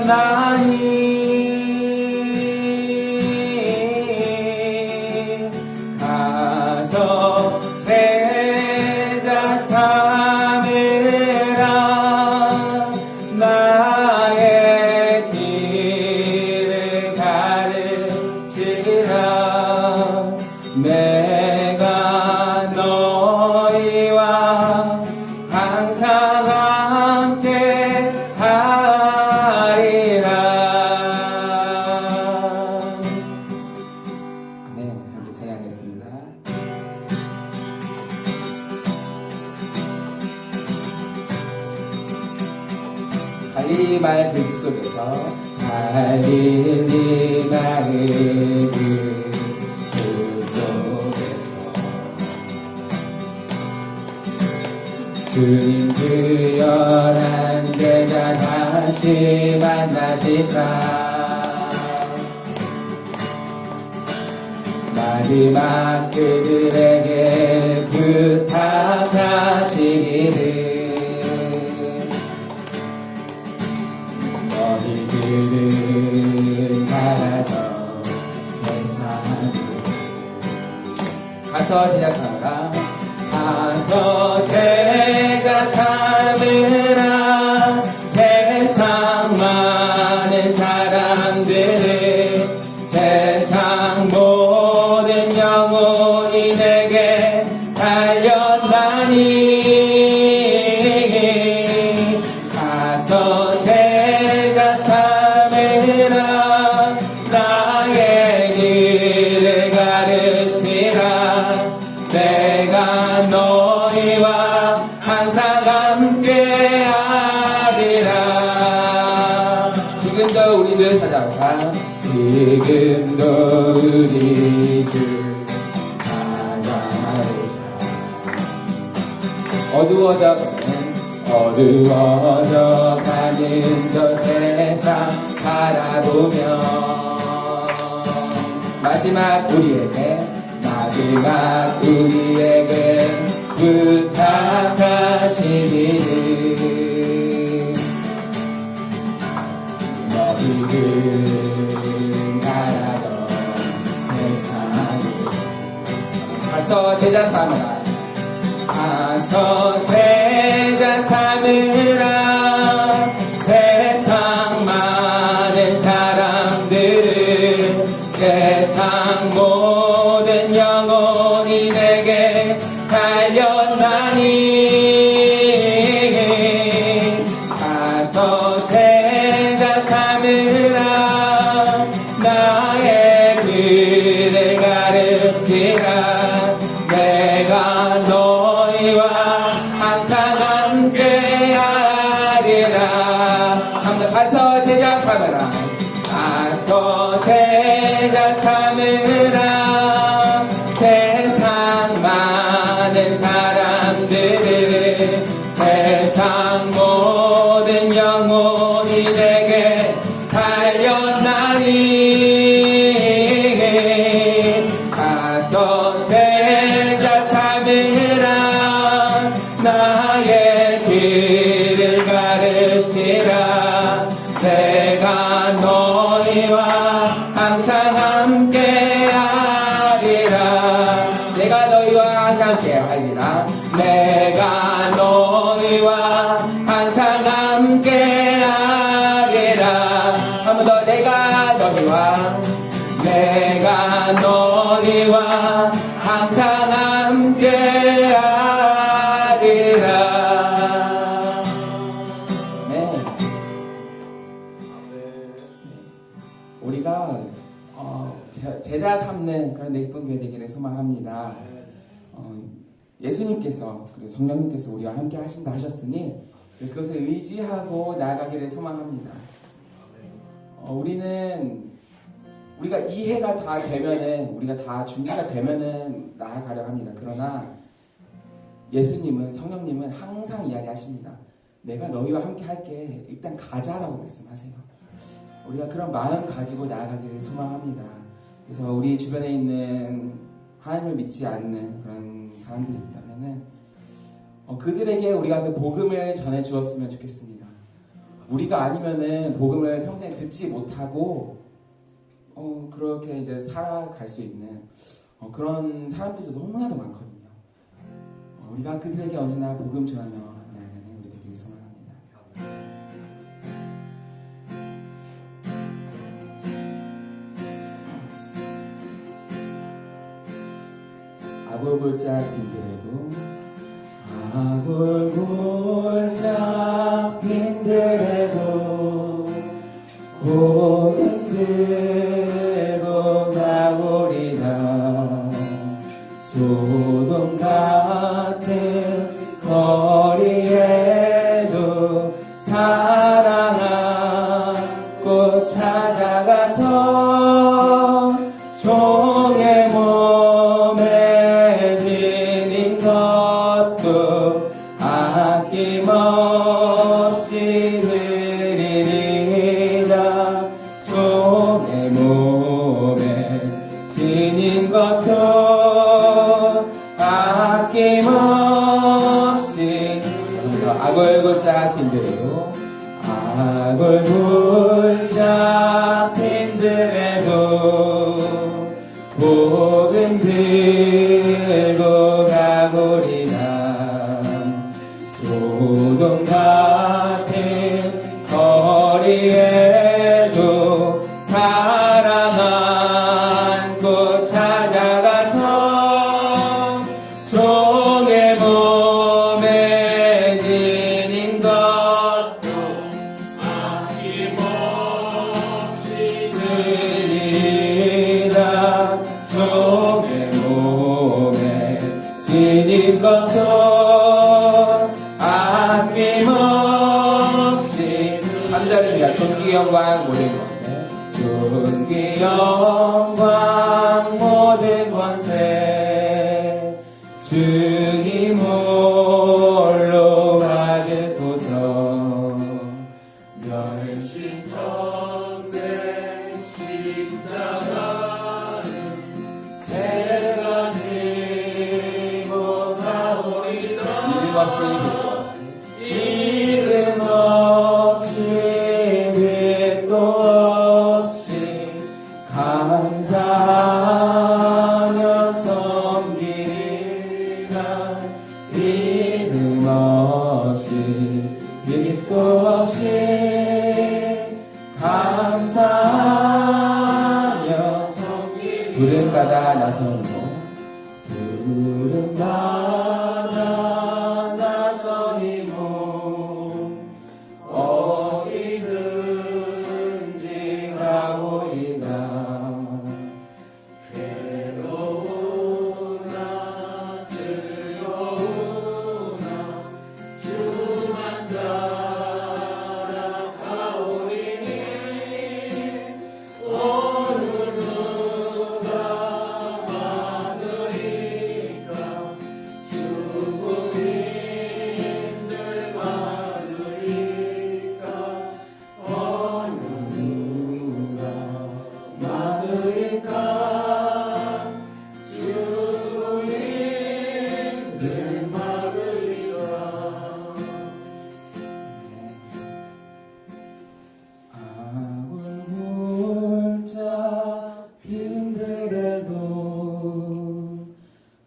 달렸나니 가서 제자 삼으라 나의 길을 가르치라 내가 너희와 항상 함께 하리라. 네, 함께 찬양하겠습니다. 갈릴리 마을 그 숲 속에서 갈릴리 마을 그 숲 속에서 주님 그 열한 제자 다시 만나시사 마지막 그들에게 부탁하시기를 너희들은 가서 세상을 가서 제자 삼으라 가서 제자 삼으라 세상 많은 사람들을 세상 모든 영혼이 내게 달렸나니 가서 제자 삼으라 나의 길을 가르치라 내가 너희와 항상 함께하리라. 지금도 우리 주 찾아오사 지금도 우리 주 찾아오사 어두워져 가는 저 세상 바라보며 마지막 우리에게 부탁하시기를 너희들 가라던 세상을 가서 제자 삼으라 가서 제자 삼으라 세상 많은 사람들을 세상 모든 영혼이 내게 달렸나니 가서 제자 삼으라 나의 길을 가르치라 내가 너희와 항상 함께하리라. 가서 제자 삼으라 가서 제자 삼으라 세상 많은 사람들을 세상 모든 영혼이 내게 달렸나니 가서 제자 삼으라 나의 길을 가르치라 내가 너희와 항상 함께하리라. 내가 너희와 항상 함께하리라. 내가 너희와 항상 함께하리라. 한 번 더 내가 너희와 항상 함께하리라. 네. 우리가 제자 삼는 그런 예쁜 교회 되기를 소망합니다. 예수님께서 그리고 성령님께서 우리와 함께 하신다 하셨으니 그것을 의지하고 나아가기를 소망합니다. 우리가 이해가 다 되면은 우리가 다 준비가 되면은 나아가려 합니다. 그러나 예수님은 성령님은 항상 이야기하십니다. 내가 너희와 함께 할게. 일단 가자라고 말씀하세요. 우리가 그런 마음 가지고 나아가기를 소망합니다. 그래서 우리 주변에 있는 하나님을 믿지 않는 그런 사람들이 있다면은 그들에게 우리가 그 복음을 전해 주었으면 좋겠습니다. 우리가 아니면은 복음을 평생 듣지 못하고 그렇게 이제 살아갈 수 있는 그런 사람들도 너무나도 많거든요. 우리가 그들에게 언제나 복음 전하며 나아가는 우리 되길 소망합니다. 아골골짝 빈들에도 아골골짝 빈들에도 복음 들고 가오리라. 소돔 같은 거리에도 사랑한 꽃 찾아가서 종의 몸에 지닌 것도 아낌없이 드리리라. 종의 몸에 지닌 것도 아낌없이 아골골짝 빈들에도 아골골짝 빈들에도 복음 들고 가오리라. 소돔 같은 거리에도 사랑한 꽃 찾아가서 종의 몸에 지닌 것도 아낌없이 드리리라. 종의 몸에 지닌 것도 아낌없이 3절입니다. 존귀 영광 모든 권세, 존귀 영광 모든 권세 주님 홀로 받으소서. 멸시정된 십자가는 제가 지고 가오리다. 이름 없이 빛도 없이 감사하며 섬기리라. 이름 없이 빛도 없이 감사하며 섬기리라. 부름받아 나서는 부름받아 나서니고 어디든지 가오리다. 괴로우나 즐거우나 주만 따라가오리니 어느 누가 많으리까. 죽음인들 많으리까. 어느 누가 많으리까. 죽음인들 많으리까. 아굴골짝 빈들에도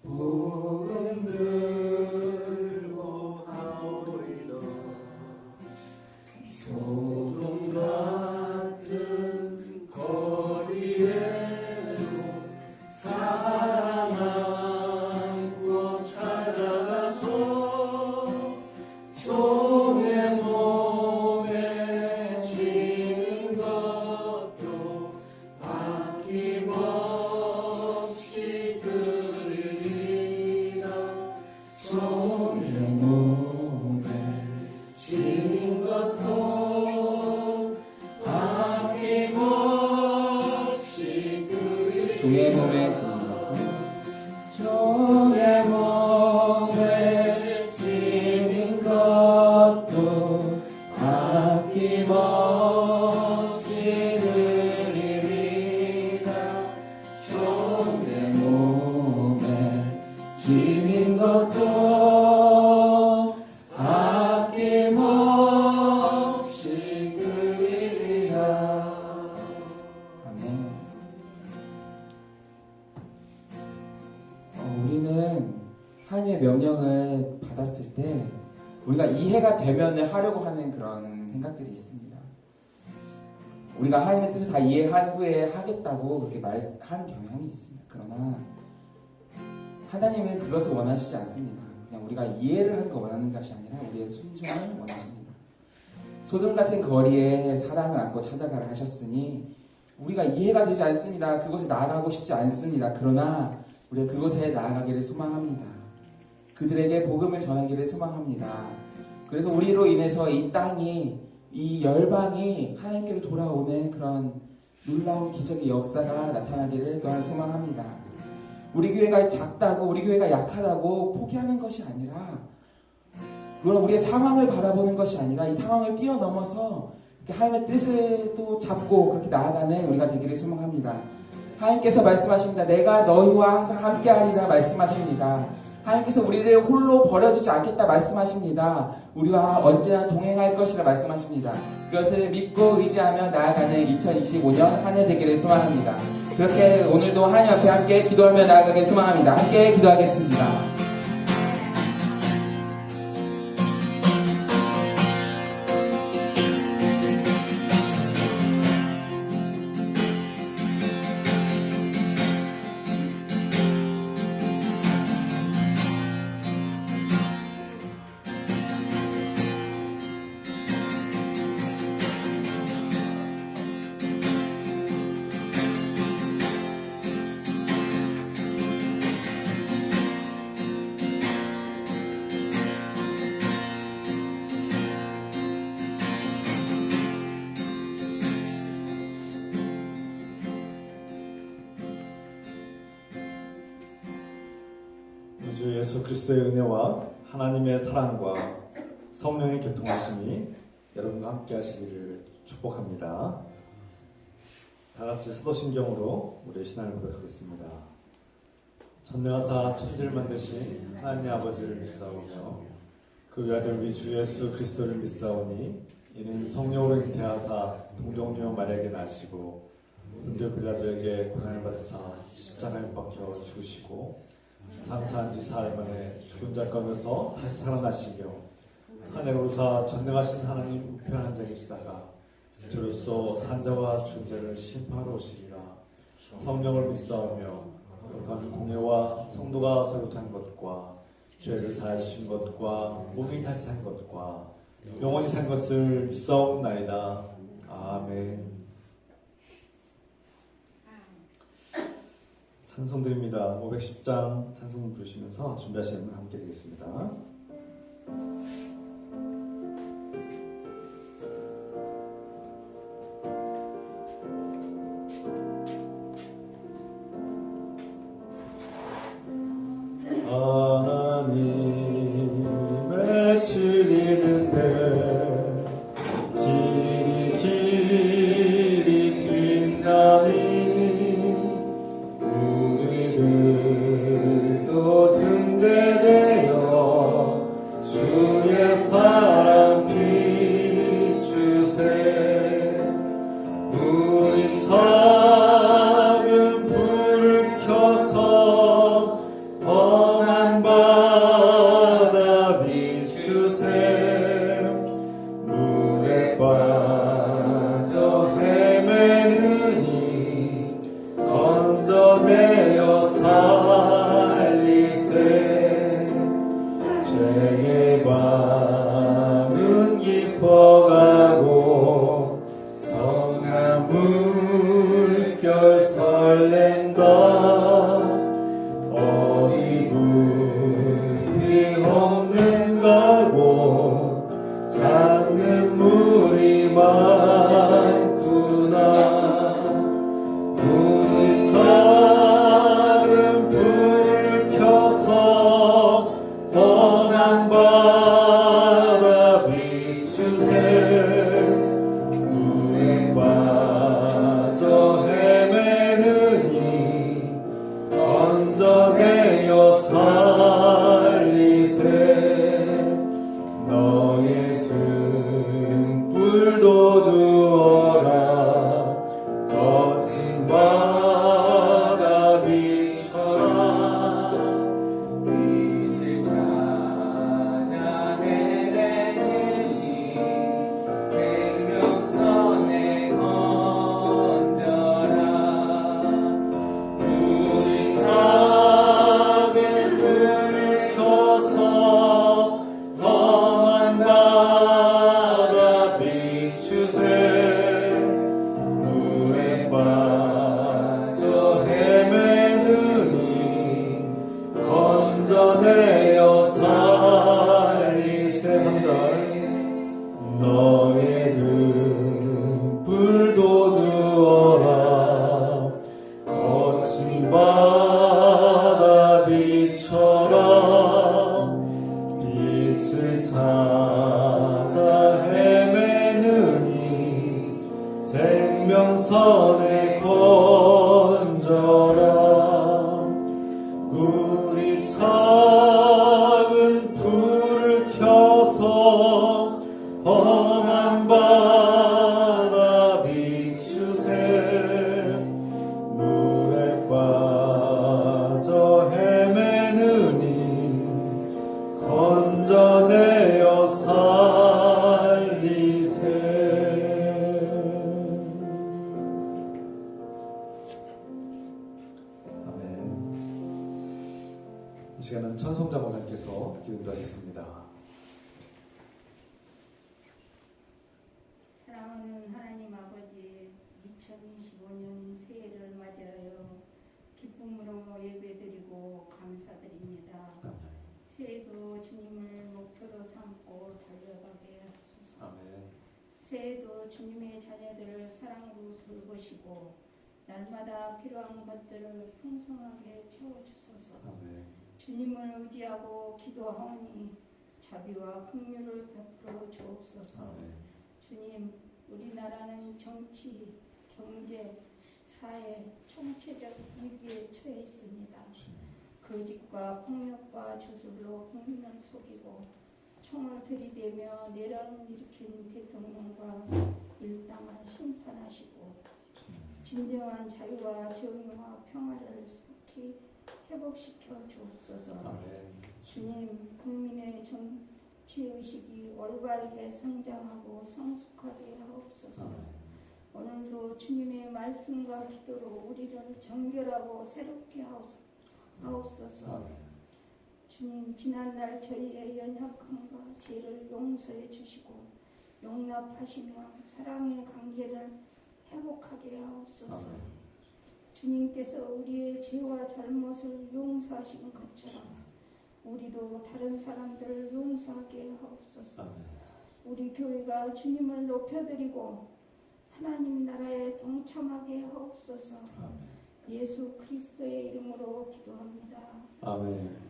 복음 들고 가오리라. 소돔 같은 거리에도 사랑한 꽃 찾아가서 종의 몸에 지닌 것도 아낌없이 드리리라. 종의 몸에 지닌 것도 아낌없이 드리리라. 종의 몸에 지닌 것도 종의 몸에 지닌 것도 아낌없이 드리리라. 종의 몸에 지닌 것도 아낌없이 하나님의 명령을 받았을 때 우리가 이해가 되면은 하려고 하는 그런 생각들이 있습니다. 우리가 하나님의 뜻을 다 이해한 후에 하겠다고 그렇게 말하는 경향이 있습니다. 그러나 하나님은 그것을 원하시지 않습니다. 그냥 우리가 이해를 하는 거 원하는 것이 아니라 우리의 순종을 원하십니다. 소돔 같은 거리에 사랑을 안고 찾아가라 하셨으니 우리가 이해가 되지 않습니다. 그곳에 나아가고 싶지 않습니다. 그러나 우리가 그곳에 나아가기를 소망합니다. 그들에게 복음을 전하기를 소망합니다. 그래서 우리로 인해서 이 땅이, 이 열방이 하나님께로 돌아오는 그런 놀라운 기적의 역사가 나타나기를 또한 소망합니다. 우리 교회가 작다고, 우리 교회가 약하다고 포기하는 것이 아니라, 그건 우리의 상황을 바라보는 것이 아니라 이 상황을 뛰어넘어서 하나님의 뜻을 또 잡고 그렇게 나아가는 우리가 되기를 소망합니다. 하나님께서 말씀하십니다. 내가 너희와 항상 함께하리라 말씀하십니다. 하나님께서 우리를 홀로 버려두지 않겠다 말씀하십니다. 우리와 언제나 동행할 것이라 말씀하십니다. 그것을 믿고 의지하며 나아가는 2025년 한 해 되기를 소망합니다. 그렇게 오늘도 하나님 앞에 함께 기도하며 나아가길 소망합니다. 함께 기도하겠습니다. 주 예수 그리스도의 은혜와 하나님의 사랑과 성령의 교통하심이 여러분과 함께 하시기를 축복합니다. 다같이 사도신경으로 우리의 신앙을 고백하겠습니다. 전능하사 천지를 만드신 하나님 아버지를 믿사오며 그 외아들 우리 주 예수 그리스도를 믿사오니 이는 성령으로 잉태하사 동정녀 마리아에게 나시고 본디오 빌라도에게 고난을 받으사 십자가에 못 박혀 죽으시고 장사한 지 사흘 만에 죽은 자 가운데서 다시 살아나시며 하늘에 오르사 전능하신 하나님 우편한 자이시다가 주로서 산자와 죽은 자를 심판하러 오시리라. 성령을 믿사오며 거룩한 공예와 성도가 서로탄 것과 죄를 사해 주신 것과 몸이 다시 산 것과 영원히 산 것을 믿사옵나이다. 아멘. 찬송드립니다. 510장 찬송 부르시면서 준비하시면 함께 되겠습니다. 하나님의 진리는데 길이 빛나니 우리들도 등대되어 주의 생명선에 건져라. 우리 작은 불을 켜서 험한 바다 비추세. 물에 빠져 헤매느니 건져내어 살리세. 아멘. 이 시간은 천송자 목사님께서 기도도 하겠습니다. 사랑하는 하나님 아버지, 2025년 새해를 맞이하여 기쁨으로 예배드리고 감사드립니다. 아멘. 새해도 주님을 목표로 삼고 달려가게 하소서. 아멘. 새해도 주님의 자녀들을 사랑으로 돌보시고 날마다 필요한 것들을 풍성하게 채워주소서. 아멘. 주님을 의지하고 기도하오니 자비와 긍휼을 베풀어 주옵소서. 아멘. 주님, 우리나라는 정치, 경제, 사회, 총체적 위기에 처해 있습니다. 거짓과 폭력과 주술로 국민을 속이고 총을 들이대며 내란을 일으킨 대통령과 일당을 심판하시고 진정한 자유와 정의와 평화를 속히 회복시켜 주옵소서. 아멘. 주님, 국민의 정치의식이 올바르게 성장하고 성숙하게 하옵소서. 아멘. 오늘도 주님의 말씀과 기도로 우리를 정결하고 새롭게 하옵소서. 아멘. 주님, 지난날 저희의 연약함과 죄를 용서해 주시고 용납하시며 사랑의 관계를 회복하게 하옵소서. 아멘. 주님께서 우리의 죄와 잘못을 용서하신 것처럼 우리도 다른 사람들을 용서하게 하옵소서. 아멘. 우리 교회가 주님을 높여드리고 하나님 나라에 동참하게 하옵소서. 아멘. 예수 그리스도의 이름으로 기도합니다. 아멘.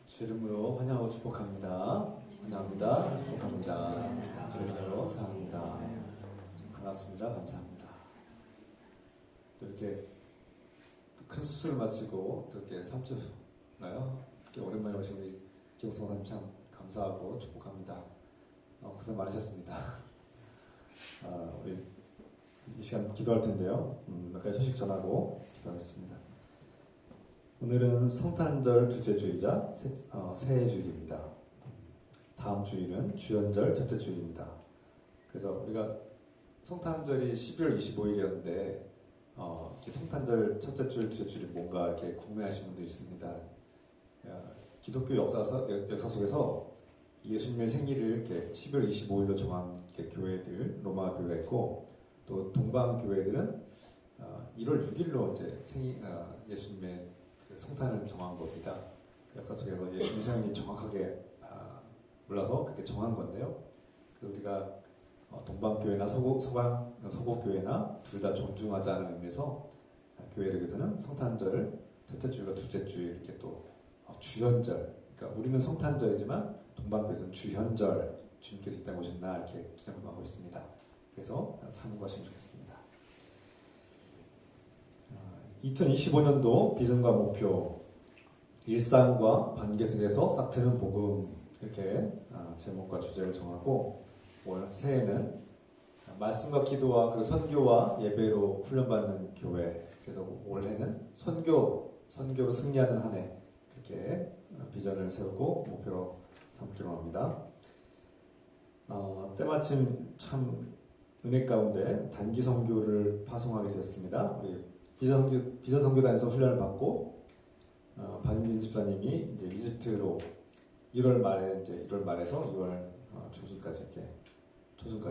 주 이름으로 환영하고 축복합니다. 환영합니다. 축복합니다. 주 이름으로 사랑합니다. 반갑습니다. 감사합니다. 또 이렇게 큰 수술을 마치고 또 이렇게 3주나요? 이렇게 오랜만에 오신 우리 김성호 사님 참 감사하고 축복합니다. 고생 많으셨습니다. 우리 이 시간 기도할 텐데요. 몇 가지 소식 전하고 기도하겠습니다. 오늘은 성탄절 둘째 주이자 새해 주일입니다. 다음 주일은 주연절 첫째 주일입니다. 그래서 우리가 성탄절이 12월 25일이었는데 성탄절 첫째 주일, 둘째 주일이 뭔가 이렇게 궁금해하시는 분도 있습니다. 기독교 역사 속에서 예수님의 생일을 이렇게 12월 25일로 정한 교회들, 로마 교회가 있고 또 동방 교회들은 1월 6일로 이제 예수님의 성탄을 정한 겁니다. 그 역사 속에서 예수님 생일이 정확하게 몰라서 그렇게 정한 건데요. 우리가 동방교회나 서구교회나 둘 다 존중하자는 의미에서 교회력에서는 성탄절 첫째 주일과 둘째 주일 이렇게 또 주현절, 그러니까 우리는 성탄절이지만 동방교회에서는 주현절, 주님께서 이 땅에 오신 날 이렇게 기념하고 있습니다. 그래서 참고하시면 좋겠습니다. 2025년도 비전과 목표, 일상과 관계 속에서 싹트는 복음, 이렇게 제목과 주제를 정하고 올 새해는 말씀과 기도와 그리고 선교와 예배로 훈련받는 교회, 그래서 올해는 선교로 승리하는 한 해, 그렇게 비전을 세우고 목표로 삼기로 합니다. 때마침 참 은혜 가운데 단기 선교를 파송하게 됐습니다. 우리 비전 선교단에서 훈련을 받고 박윤진 집사님이 이제 이집트로 1월 말에서 2월 초순까지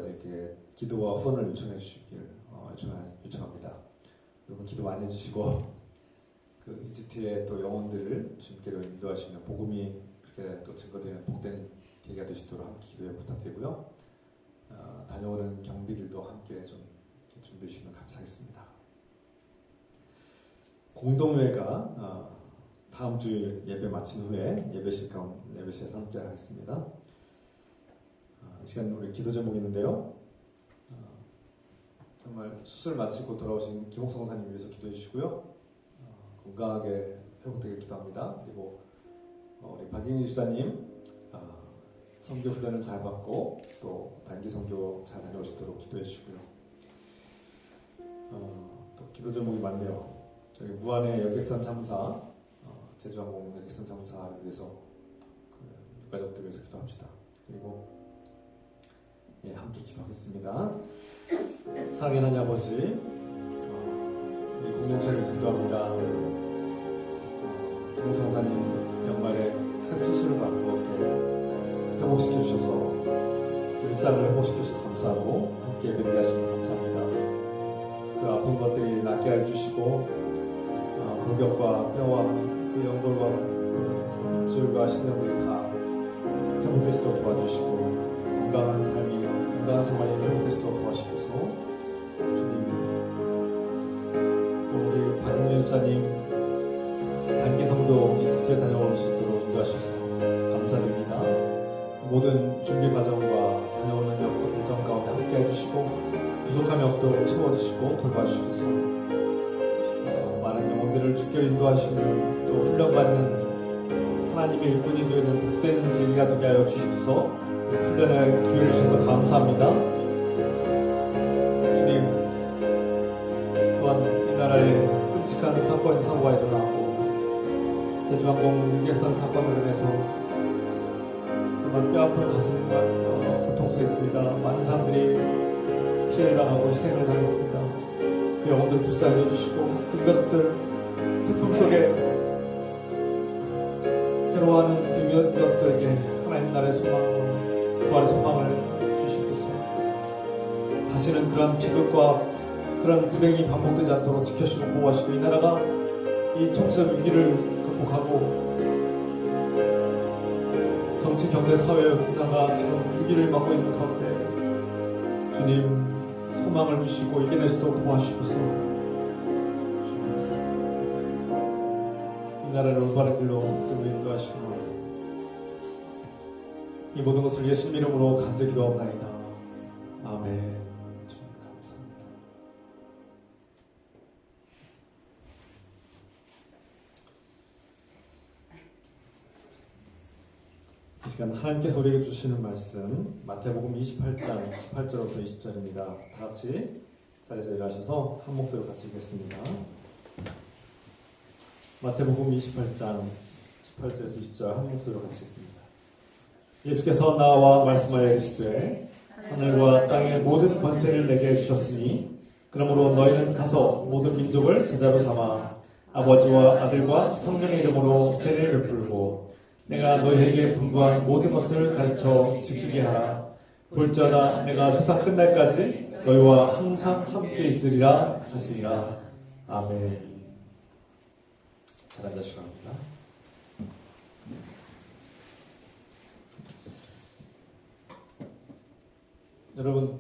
이렇게 기도와 후원을 요청해 주시길 요청합니다. 여러분 기도 많이 해주시고 그 이집트의 또 영혼들을 주님께로 인도하시는 복음이 그렇게 또 증거되는 복된 계기가 되시도록 함께 기도해 부탁드리고요. 다녀오는 경비들도 함께 좀 준비해 주시면 감사하겠습니다. 공동회가 다음 주일 예배 마친 후에 예배실에서 함께 하겠습니다. 이 시간 우리 기도 제목이 있는데요. 정말 수술 마치고 돌아오신 김옥성 목사님 위해서 기도해 주시고요. 건강하게 회복되길 기도합니다. 그리고 우리 박인희 집사님 선교 훈련을 잘 받고 또 단기 선교 잘 다녀오시도록 기도해 주시고요. 또 기도 제목이 많네요. 저희 무안의 여객선 참사, 제주항공 여객선 참사를 위해서 유가족들 위해서 기도합시다. 그리고 함께 기도하겠습니다. 사랑의 하나님 아버지, 우리 공동체를 위해서 기도합니다. 동성사님 연말에 큰 수술을 받고 이렇게 회복시켜 주셔서 일상을 회복시켜 주셔서 감사하고 함께 예배드리게 하시면 감사합니다. 그 아픈 것들이 낫게 해주시고 골격과 뼈와 그 연골과 줄과 신경들이 다 회복되시도록 도와주시고 건강한 삶이 건강한 생활이 회복되시도록 도와주셔서 주님, 또 우리 박은희 집사님 단기 성도 이집트에 다녀올 수 있도록 인도하셔서 감사드립니다. 모든 준비 과정과 다녀오는 일정 가운데 함께 해주시고 부족함이 없도록 채워주시고 돌봐주셔서 많은 영혼들을 주께 인도하시는 또 훈련받는 하나님의 일꾼이 되는 복된 계기가 되게 하여 주셔서 훈련의 기회를 주셔서 감사합니다. 주님, 또한 이 나라에 끔찍한 사고가 일어나고 제주항공 유객선 사건으로 인해서 정말 뼈아픈 가슴과 고통 속에 있습니다. 많은 사람들이 피해를 당하고 희생을 당했습니다. 그 영혼들 불쌍히 해주시고 그 가족들 슬픔 속에 괴로워하는 그 가족들에게 하나님 나라의 소망과 부활의 소망을 주시겠소. 다시는 그런 비극과 그런 불행이 반복되지 않도록 지켜주시고 보호하시고 이 나라가 이 총체적 위기를 극복하고 정치, 경제, 사회 문화가 지금 위기를 맞고 있는 가운데 주님 소망을 주시고 이겨내시도록 도와주시고서 이 나라를 올바른 길로 인도하시고 이 모든 것을 예수님 이름으로 간절히 기도하옵나이다. 아멘. 주님 감사합니다. 이 시간 하나님께서 우리에게 주시는 말씀 마태복음 28장 18절부터 20절입니다. 다 같이 자리에서 일어나셔서 한 목소리로 같이 읽겠습니다. 마태복음 28장 18절에서 20절 한 목소리로 같이 읽습니다. 예수께서 나와 말씀하여 이르시되 하늘과 땅의 모든 권세를 내게 주셨으니 그러므로 너희는 가서 모든 민족을 제자로 삼아 아버지와 아들과 성령의 이름으로 세례를 베풀고 내가 너희에게 분부한 모든 것을 가르쳐 지키게 하라. 볼지어다 내가 세상 끝날까지 너희와 항상 함께 있으리라 하시니라. 아멘. 잘 앉으시기 바랍니다. 여러분,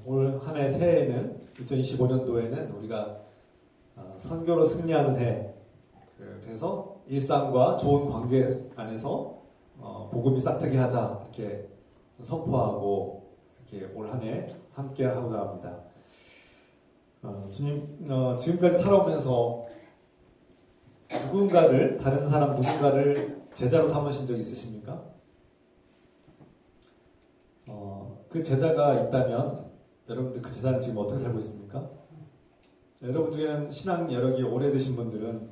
올 한 해 새해에는 2025년도에는 우리가 선교로 승리하는 해, 그래서 일상과 좋은 관계 안에서 복음이 싹트게 하자 이렇게 선포하고 이렇게 올 한 해 함께 하고자 합니다. 주님, 지금까지 살아오면서 다른 사람 누군가를 제자로 삼으신 적 있으십니까? 그 제자가 있다면 여러분들 그 제자는 지금 어떻게 살고 있습니까? 여러분 중에는 신앙 여력이 오래되신 분들은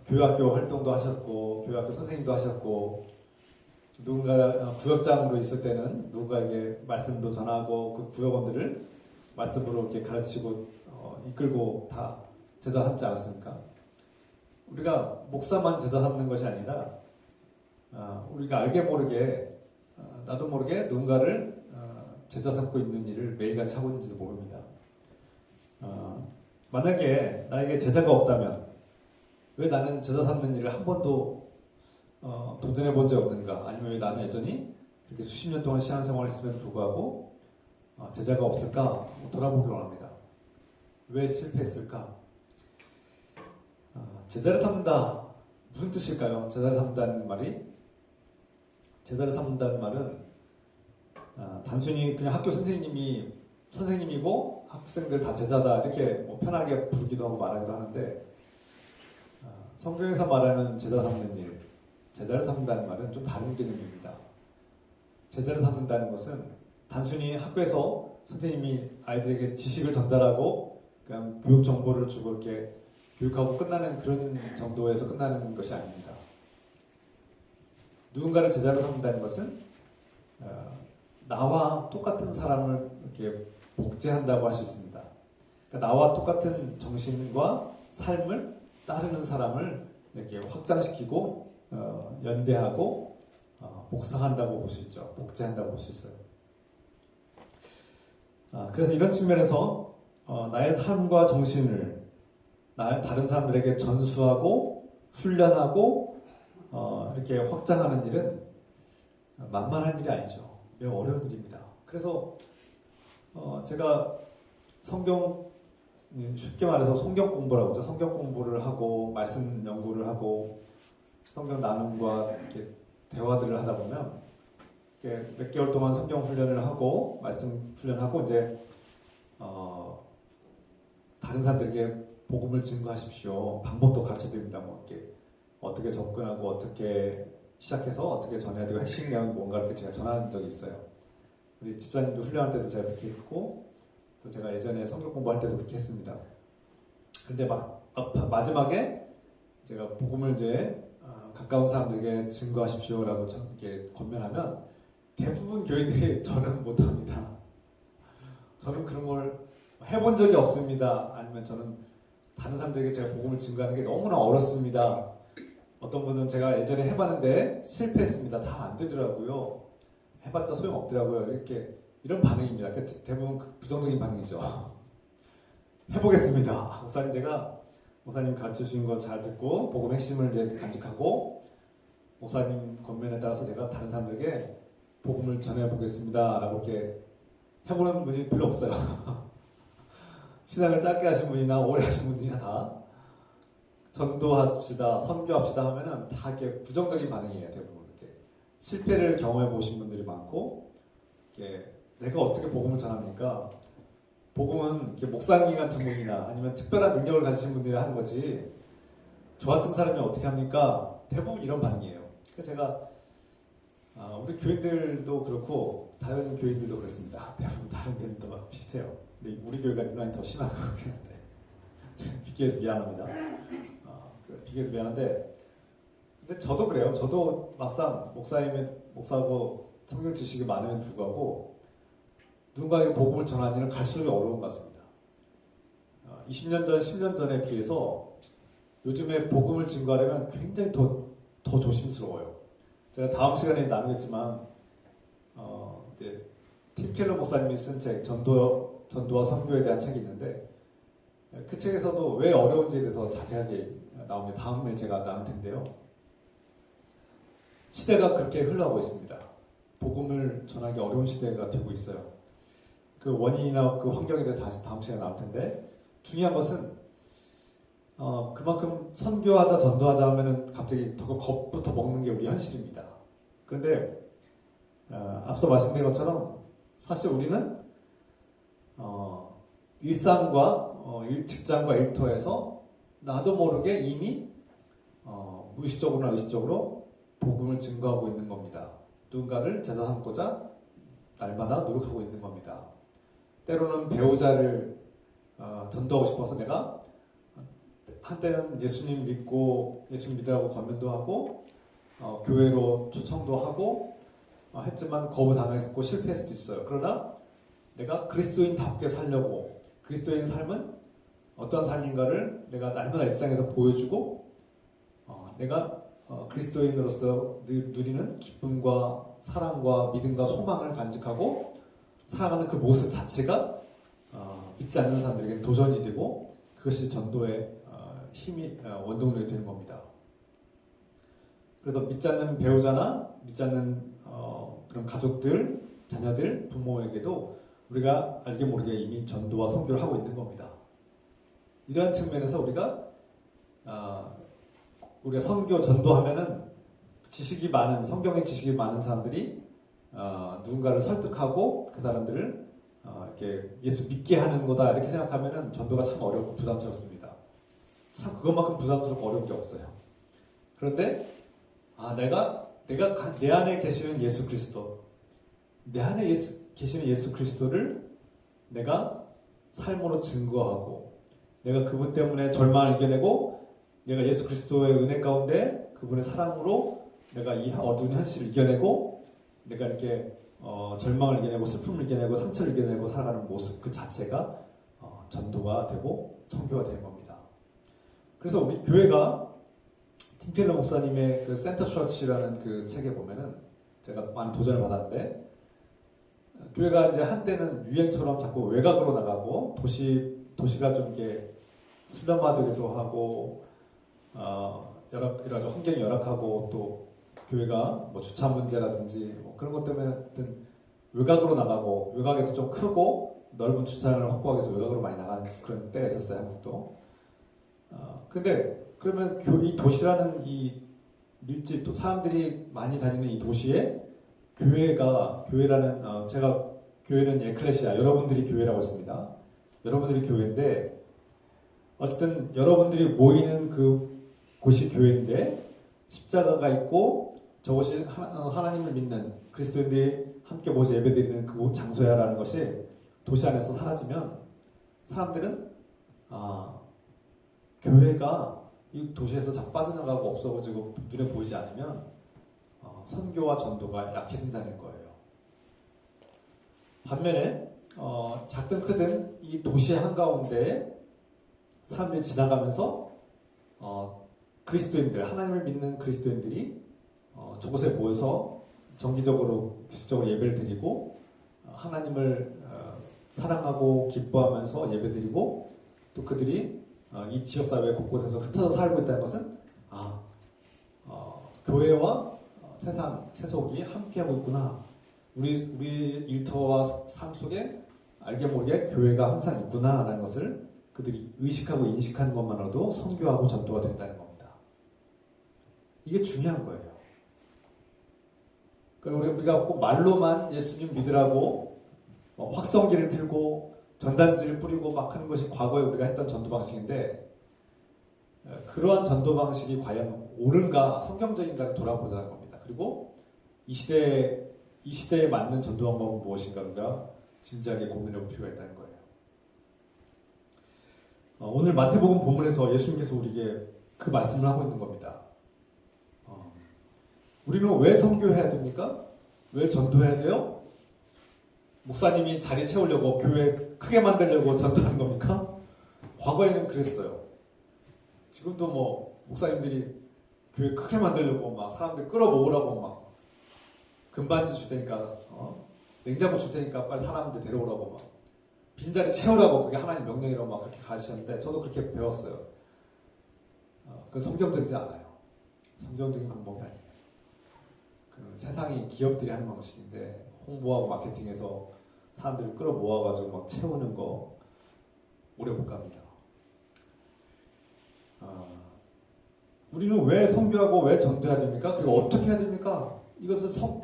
교회학교 활동도 하셨고 교회학교 선생님도 하셨고 누군가 구역장으로 있을 때는 누군가에게 말씀도 전하고 그 구역원들을 말씀으로 이렇게 가르치고 이끌고 다 제자 삼지 않았습니까? 우리가 목사만 제자 삼는 것이 아니라 우리가 알게 모르게 나도 모르게 누군가를 제자 삼고 있는 일을 매일같이 하고 있는지도 모릅니다. 만약에 나에게 제자가 없다면 왜 나는 제자 삼는 일을 한 번도 도전해 본 적 없는가? 아니면 왜 나는 여전히 그렇게 수십 년 동안 신앙생활을 했음에도 불구하고 제자가 없을까? 돌아보기를 원합니다. 왜 실패했을까? 제자를 삼는다. 무슨 뜻일까요? 제자를 삼는다는 말이? 제자를 삼는다는 말은 단순히 그냥 학교 선생님이고 학생들 다 제자다 이렇게 뭐 편하게 부르기도 하고 말하기도 하는데 성경에서 말하는 제자 삼는 일, 제자를 삼는다는 말은 좀 다른 개념입니다. 제자를 삼는다는 것은 단순히 학교에서 선생님이 아이들에게 지식을 전달하고 그냥 교육 정보를 주고 이렇게 교육하고 끝나는 그런 정도에서 끝나는 것이 아닙니다. 누군가를 제자로 삼는다는 것은 나와 똑같은 사람을 이렇게 복제한다고 할 수 있습니다. 그러니까 나와 똑같은 정신과 삶을 따르는 사람을 이렇게 확장시키고 연대하고 복사한다고 볼 수 있죠. 복제한다고 볼 수 있어요. 그래서 이런 측면에서 나의 삶과 정신을 다른 사람들에게 전수하고 훈련하고 이렇게 확장하는 일은 만만한 일이 아니죠. 매우 어려운 일입니다. 그래서 제가 쉽게 말해서 성경 공부라고 하죠. 성경 공부를 하고 말씀 연구를 하고 성경 나눔과 이렇게 대화들을 하다 보면 이렇게 몇 개월 동안 성경 훈련을 하고 말씀 훈련하고 이제 다른 사람들에게 복음을 증거하십시오. 방법도 가르쳐 드립니다. 뭐 이렇게 어떻게 접근하고 어떻게 시작해서 어떻게 전해야 되고 핵심 내용이 뭔가 이렇게 제가 전한 적이 있어요. 우리 집사님도 훈련할 때도 제가 그렇게 했고 또 제가 예전에 성경 공부할 때도 그렇게 했습니다. 근데 마지막에 제가 복음을 이제 가까운 사람들에게 증거하십시오라고 이렇게 권면하면 대부분 교인들이 저는 못합니다. 저는 그런 걸 해본 적이 없습니다. 아니면 저는 다른 사람들에게 제가 복음을 증거하는 게 너무나 어렵습니다. 어떤 분은 제가 예전에 해봤는데 실패했습니다. 다 안 되더라고요. 해봤자 소용없더라고요. 이런 반응입니다. 대부분 부정적인 반응이죠. 해보겠습니다. 목사님 가르쳐 주신 거 잘 듣고 복음 핵심을 이제 간직하고 목사님 권면에 따라서 제가 다른 사람들에게 복음을 전해보겠습니다. 라고 이렇게 해보는 분이 별로 없어요. 신앙을 짧게 하신 분이나 오래 하신 분이나 다 전도합시다, 선교합시다 하면은 다 이렇게 부정적인 반응이에요. 대부분 이렇게 실패를 경험해 보신 분들이 많고 이렇게 내가 어떻게 복음을 전합니까? 복음은 이렇게 목사님 같은 분이나 아니면 특별한 능력을 가지신 분들이 하는 거지 저 같은 사람이 어떻게 합니까? 대부분 이런 반응이에요. 그래서 제가 우리 교인들도 그렇고 다른 교인들도 그렇습니다. 대부분 다른 교인들도 비슷해요. 근데 우리 교회가 유난히 더 심한 것 같긴 한데 비교해서 미안합니다. 비교해서 미안한데 근데 저도 그래요. 저도 막상 목사고 성경 지식이 많음에도 불구하고 누군가에게 복음을 전하는 일은 갈수록 어려운 것 같습니다. 20년 전, 10년 전에 비해서 요즘에 복음을 증거하려면 굉장히 더 조심스러워요. 제가 다음 시간에 나누겠지만 이제 팀 켈러 목사님이 쓴 책 전도와 선교에 대한 책이 있는데 그 책에서도 왜 어려운지에 대해서 자세하게 나옵니다. 다음에 제가 나눌 텐데요. 시대가 그렇게 흘러가고 있습니다. 복음을 전하기 어려운 시대가 되고 있어요. 그 원인이나 그 환경에 대해서 다시 다음 시간에 나올 텐데 중요한 것은 그만큼 선교하자 전도하자 하면은 갑자기 더 겁부터 먹는 게 우리 현실입니다. 그런데 앞서 말씀드린 것처럼 사실 우리는 일상과 직장과 일터에서 나도 모르게 이미 무의식적으로나 의식적으로 복음을 증거하고 있는 겁니다. 누군가를 제자 삼고자 날마다 노력하고 있는 겁니다. 때로는 배우자를 전도하고 싶어서 내가 한때는 예수님 믿으라고 권면도 하고 교회로 초청도 하고 했지만 거부당했고 실패했을 수도 있어요. 그러나 내가 그리스도인답게 살려고 그리스도인 삶은 어떠한 삶인가를 내가 날마다 일상에서 보여주고 내가 그리스도인으로서 누리는 기쁨과 사랑과 믿음과 소망을 간직하고 살아가는 그 모습 자체가 믿지 않는 사람들에게 도전이 되고 그것이 전도의 힘이 원동력이 되는 겁니다. 그래서 믿지 않는 배우자나 믿지 않는 그런 가족들, 자녀들, 부모에게도 우리가 알게 모르게 이미 전도와 선교를 하고 있는 겁니다. 이러한 측면에서 우리가 선교 전도하면은 지식이 많은, 성경의 지식이 많은 사람들이 누군가를 설득하고 그 사람들을 이렇게 예수 믿게 하는 거다 이렇게 생각하면은 전도가 참 어렵고 부담스럽습니다. 참 그것만큼 부담스럽고 어려운 게 없어요. 그런데 내가 내 안에 계시는 예수 그리스도, 내 안에 계시는 예수 그리스도를 내가 삶으로 증거하고, 내가 그분 때문에 절망을 이겨내고, 내가 예수 그리스도의 은혜 가운데 그분의 사랑으로 내가 이 어두운 현실을 이겨내고, 내가 이렇게 절망을 이겨내고 슬픔을 이겨내고 상처를 이겨내고 살아가는 모습 그 자체가 전도가 되고 선교가 되는 겁니다. 그래서 우리 교회가 팀 켈러 목사님의 그 센터 처치라는 그 책에 보면은 제가 많이 도전을 받았는데, 교회가 이제 한때는 유행처럼 자꾸 외곽으로 나가고 도시가 좀 이렇게 슬럼화되기도 하고 여러 가지 환경이 열악하고, 또 교회가 뭐 주차 문제라든지 뭐 그런 것 때문에 하여튼 외곽으로 나가고, 외곽에서 좀 크고 넓은 주차장을 확보하기 위해서 외곽으로 많이 나간 그런 때가 있었어요, 한국도. 근데 그러면 이 도시라는 이 밀집, 또 사람들이 많이 다니는 이 도시에 교회라는 제가 교회는 에클레시아, 여러분들이 교회라고 했습니다. 여러분들이 교회인데, 어쨌든 여러분들이 모이는 그 곳이 교회인데, 십자가가 있고 저곳이 하나님을 믿는 그리스도인들이 함께 모여서 예배드리는 그 장소야라는 것이 도시 안에서 사라지면, 사람들은 교회가 이 도시에서 자꾸 빠져나가고 없어지고 눈에 보이지 않으면 선교와 전도가 약해진다는 거예요. 반면에 작든 크든 이 도시의 한가운데 사람들이 지나가면서 그리스도인들, 하나님을 믿는 그리스도인들이 저곳에 모여서 정기적으로 규칙적으로 예배를 드리고 하나님을 사랑하고 기뻐하면서 예배드리고, 또 그들이 이 지역사회 곳곳에서 흩어져 살고 있다는 것은 교회와 세상, 세속이 함께하고 있구나, 우리 일터와 삶 속에 알게 모르게 교회가 항상 있구나 라는 것을 그들이 의식하고 인식하는 것만으로도 선교하고 전도가 된다는 겁니다. 이게 중요한 거예요. 그러니까 우리가 꼭 말로만 예수님 믿으라고 확성기를 들고 전단지를 뿌리고 막 하는 것이 과거에 우리가 했던 전도 방식인데, 그러한 전도 방식이 과연 옳은가, 성경적인가를 돌아보자는 겁니다. 그리고 이 시대에 맞는 전도 방법은 무엇인가가 진지하게 고민해 볼 필요가 있다는 거예요. 오늘 마태복음 본문에서 예수님께서 우리에게 그 말씀을 하고 있는 겁니다. 우리는 왜 선교해야 됩니까? 왜 전도해야 돼요? 목사님이 자리 채우려고, 교회 크게 만들려고 전도하는 겁니까? 과거에는 그랬어요. 지금도 뭐 목사님들이 교회 크게 만들려고 막 사람들 끌어모으라고 막 금반지 줄 테니까, 냉장고 줄 테니까 빨리 사람들 데려오라고 막 빈자리 채우라고, 그게 하나님 명령이라고 막 그렇게 가르치는데, 저도 그렇게 배웠어요. 그건 성경적이지 않아요. 성경적인 방법이 아니에요. 그 세상이 기업들이 하는 방식인데, 홍보하고 마케팅해서 사람들을 끌어모아가지고 막 채우는 거 오래 못 갑니다. 우리는 왜 선교하고 왜 전도해야 됩니까? 그리고 어떻게 해야 됩니까?